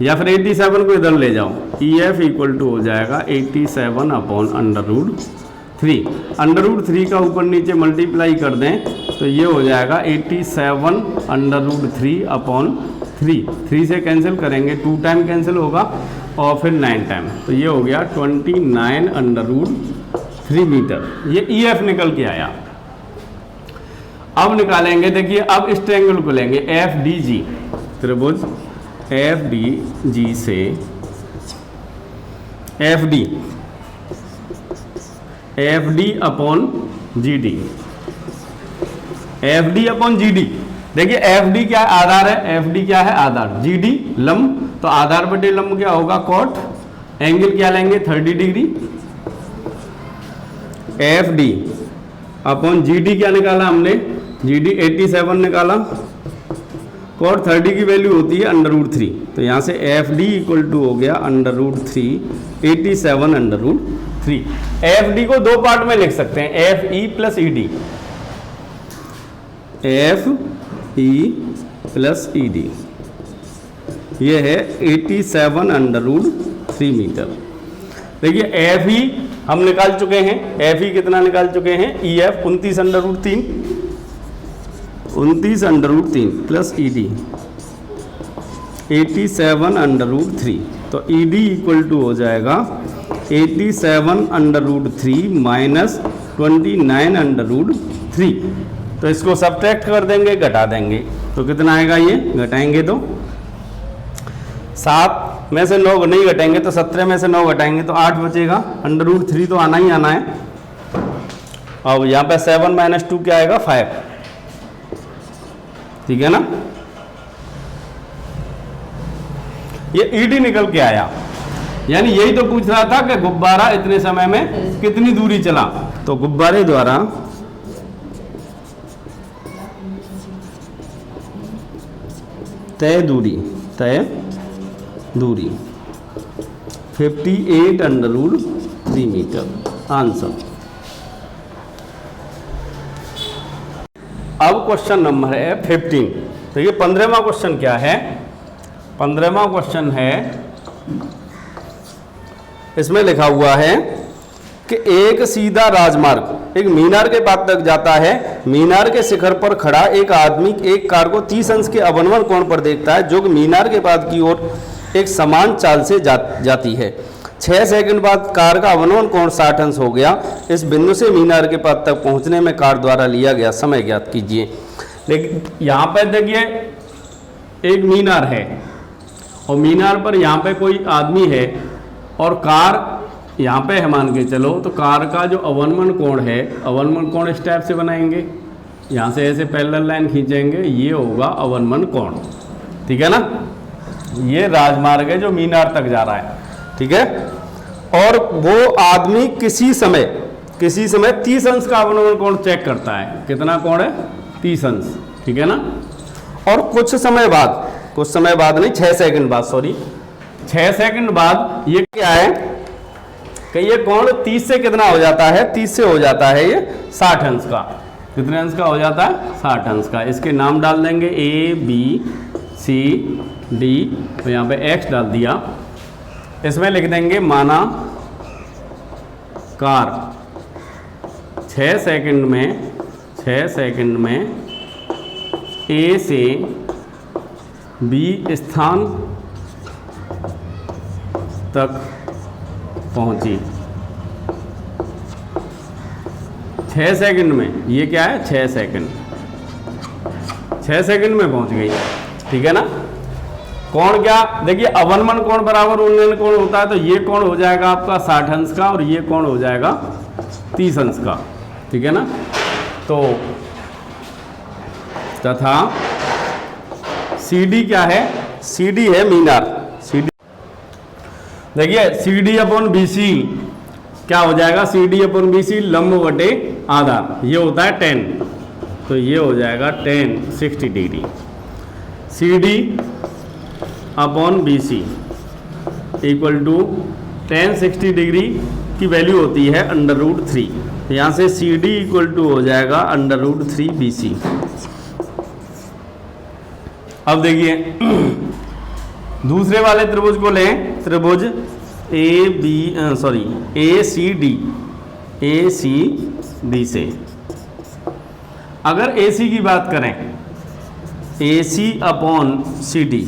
या फिर 87 को इधर ले जाओ, EF इक्वल टू हो जाएगा 87 अपॉन √3। √3 का ऊपर नीचे मल्टीप्लाई कर दें तो ये हो जाएगा 87 √3 अपॉन 3 से कैंसिल करेंगे, 2 टाइम कैंसिल होगा और फिर 9 टाइम, तो ये हो गया 29 √3 मीटर। ये EF निकल के आया। अब निकालेंगे, देखिए अब इस ट्रायंगल को लेंगे FDG, त्रिभुज FDG से FD upon GD, FD upon GD। देखिए FD क्या है, आधार है, FD क्या है आधार, GD लंब, तो आधार बटे लंब क्या होगा कॉट, एंगल क्या लेंगे 30 डिग्री। FD अपॉन GD क्या निकाला हमने, GD 87 निकाला, कॉट 30 की वैल्यू होती है √3, तो यहाँ से FD इक्वल टू हो गया √3 87 √3। FD को दो पार्ट में लिख सकते हैं, FE plus ED, FE plus ED, ये है 87 √3 मीटर। देखिए FE हम निकाल चुके हैं, FE कितना निकाल चुके हैं, EF 29 √3 प्लस ED 87 √3, तो ED इक्वल टू हो जाएगा 87 √3 माइनस 29 √3। तो इसको सब्ट्रैक्ट कर देंगे, घटा देंगे, तो कितना आएगा, ये घटाएंगे तो 7 में से 9 नहीं घटाएंगे तो 17 में से 9 घटाएंगे तो 8 बचेगा, √3 तो आना ही आना है। अब यहाँ पे 7 - 2 क्या आएगा 5, ठीक है ना। ये ED निकल के आया, यानी यही तो पूछ रहा था कि गुब्बारा इतने समय में कितनी दूरी चला, तो गुब्बारे द्वारा तय दूरी 58 √3 मीटर आंसर। अब क्वेश्चन नंबर है 15। तो ये 15वां क्वेश्चन क्या है, 15वां क्वेश्चन है, इसमें लिखा हुआ है कि एक सीधा राजमार्ग एक मीनार के पास तक जाता है। मीनार के शिखर पर खड़ा एक आदमी एक कार को 30 अंश के अवनमन कोण पर देखता है, जो कि मीनार के पास की ओर एक समान चाल से जाती है। 6 सेकंड बाद कार का अवनमन कोण 60 अंश हो गया। इस बिंदु से मीनार के पास तक पहुंचने में कार द्वारा लिया गया समय ज्ञात कीजिए। लेकिन यहाँ पर देखिए एक मीनार है और मीनार पर यहाँ पे कोई आदमी है और कार यहाँ पे है मान के चलो, तो कार का जो अवनमन कोण है, अवनमन कोण इस टाइप से बनाएंगे, यहाँ से ऐसे पैरेलल लाइन खींचेंगे, ये होगा अवनमन कोण। ठीक है ना, ये राजमार्ग है जो मीनार तक जा रहा है। ठीक है, और वो आदमी किसी समय 30 अंश का अवनमन कोण चेक करता है। कितना कोण है? 30 अंश। ठीक है ना, और कुछ समय बाद नहीं 6 सेकंड बाद, सॉरी 6 सेकंड बाद ये क्या है कि ये कोण 30 से कितना हो जाता है? 30 से हो जाता है ये 60 अंश का। कितने अंश का हो जाता है? 60 अंश का। इसके नाम डाल देंगे ABCD, तो यहाँ पे X डाल दिया। इसमें लिख देंगे माना कार 6 सेकंड में A से B स्थान तक पहुंची 6 सेकंड में। ये क्या है? 6 सेकंड में पहुंच गई। ठीक है ना, कोण क्या? देखिए अवनमन कोण बराबर उन्नयन कोण होता है, तो ये कोण हो जाएगा आपका 60 अंश का और ये कोण हो जाएगा 30 अंश का। ठीक है ना, तो तथा CD क्या है? CD है मीनार। CD देखिए CD अपॉन BC क्या हो जाएगा? CD अपॉन BC लंब बटे आधार, ये होता है 10, तो ये हो जाएगा 10 60 degree. CD upon BC equal to 10 60 degree की वैल्यू होती है √3। यहाँ से CD इक्वल टू हो जाएगा √3 BC। अब देखिए दूसरे वाले त्रिभुज को लें, त्रिभुज ACD से अगर AC की बात करें, AC अपॉन CD,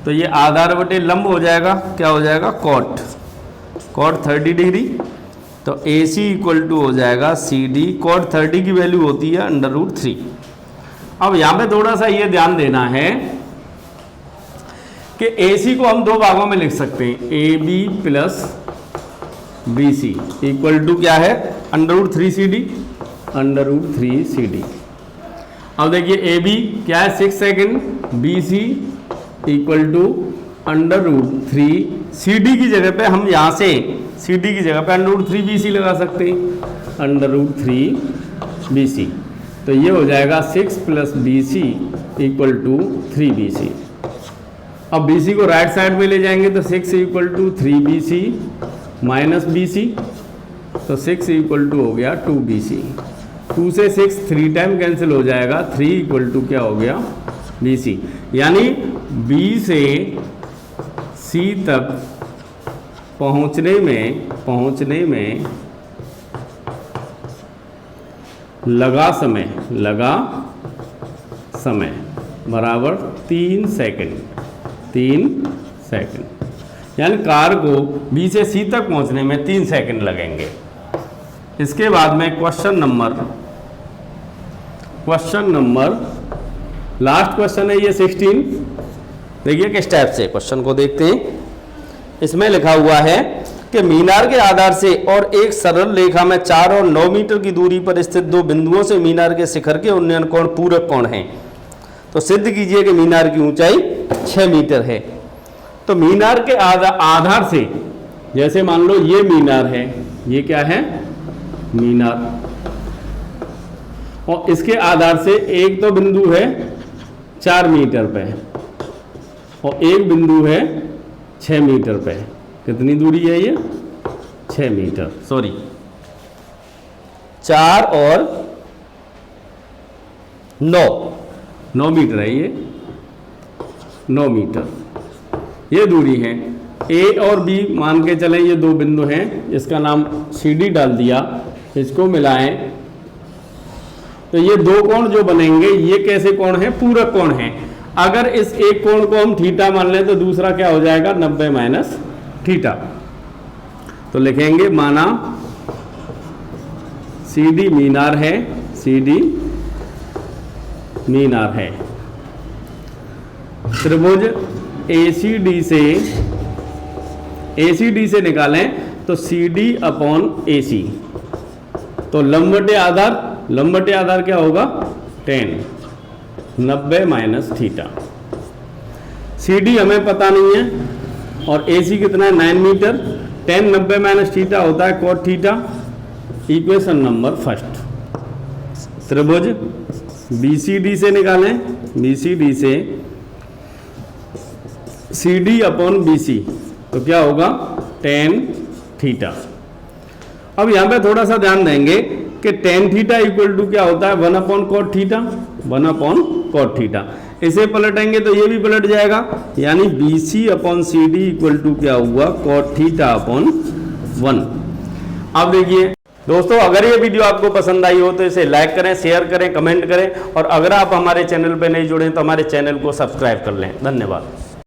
तो ये आधार बटे लंब हो जाएगा। क्या हो जाएगा? Cot 30 degree. तो AC इक्वल टू हो जाएगा CD, कॉट 30 की वैल्यू होती है √3। अब यहाँ पे थोड़ा सा ये ध्यान देना है कि AC को हम दो भागों में लिख सकते हैं, AB plus BC equal to क्या है? √3 CD। अब देखिए AB क्या है? 6 second, BC equal to √3 CD की जगह पे हम यहाँ से CD की जगह पे √3 BC लगा सकते हैं, √3 BC। तो ये हो जाएगा 6 plus BC equal to 3 BC। अब BC को राइट साइड में ले जाएंगे तो 6 equal to 3 BC minus BC, तो 6 इक्वल टू हो गया 2 BC। 2 से 6 3 टाइम कैंसिल हो जाएगा, 3 इक्वल टू क्या हो गया? BC। यानी B से C तक पहुंचने में लगा समय बराबर 3 सेकंड। यानी कार को B से C तक पहुंचने में 3 सेकंड लगेंगे। इसके बाद में क्वेश्चन नंबर लास्ट क्वेश्चन है ये 16। देखिए किस टाइप से क्वेश्चन को देखते हैं। इसमें लिखा हुआ है कि मीनार के आधार से और एक सरल रेखा में 4 और 9 मीटर की दूरी पर स्थित दो बिंदुओं से मीनार के शिखर के उन्नयन कोण पूरक कोण हैं। तो सिद्ध कीजिए कि मीनार की ऊंचाई 6 मीटर है। तो मीनार के आधार से, जैसे मान लो ये मीनार है, ये क्या है? मीनार, और इसके आधार से एक तो बिंदु है 4 मीटर पे और एक बिंदु है 6 मीटर पे। कितनी दूरी है ये? 6 मीटर, सॉरी 4 और 9 मीटर है ये, 9 मीटर ये दूरी है। ए और बी मान के चलें ये दो बिंदु हैं, इसका नाम सी डी डाल दिया, इसको मिलाएं तो ये दो कोण जो बनेंगे ये कैसे कोण हैं? पूरक कोण हैं। अगर इस एक कोण को हम थीटा मान लें तो दूसरा क्या हो जाएगा? 90 माइनस थीटा। तो लिखेंगे माना सी डी मीनार है, सी डी मीनार है। त्रिभुज ACD से निकालें तो CD अपॉन AC, तो लंब बटे आधार क्या होगा? 10, 90 माइनस थीटा। CD हमें पता नहीं है और AC कितना है? 9 मीटर। 10 90 माइनस थीटा होता है cot theta. Equation number first. त्रिभुज BCD से निकालें, BCD से CD अपॉन BC, तो क्या होगा? 10 थीटा। अब यहाँ पे थोड़ा सा ध्यान देंगे कि 10 थीटा इक्वल टू क्या होता है? 1 upon cot theta, 1 upon cot theta. इसे पलटेंगे तो ये भी पलट जाएगा, यानी BC upon CD equal to क्या हुआ? Cot theta upon 1। अब देखिए दोस्तों, अगर ये वीडियो आपको पसंद आई हो तो इसे लाइक करें, शेयर करें, कमेंट करें और अगर आप हमारे चैनल पर नहीं जुड़े तो हमारे चैनल को सब्सक्राइब कर लें। धन्यवाद।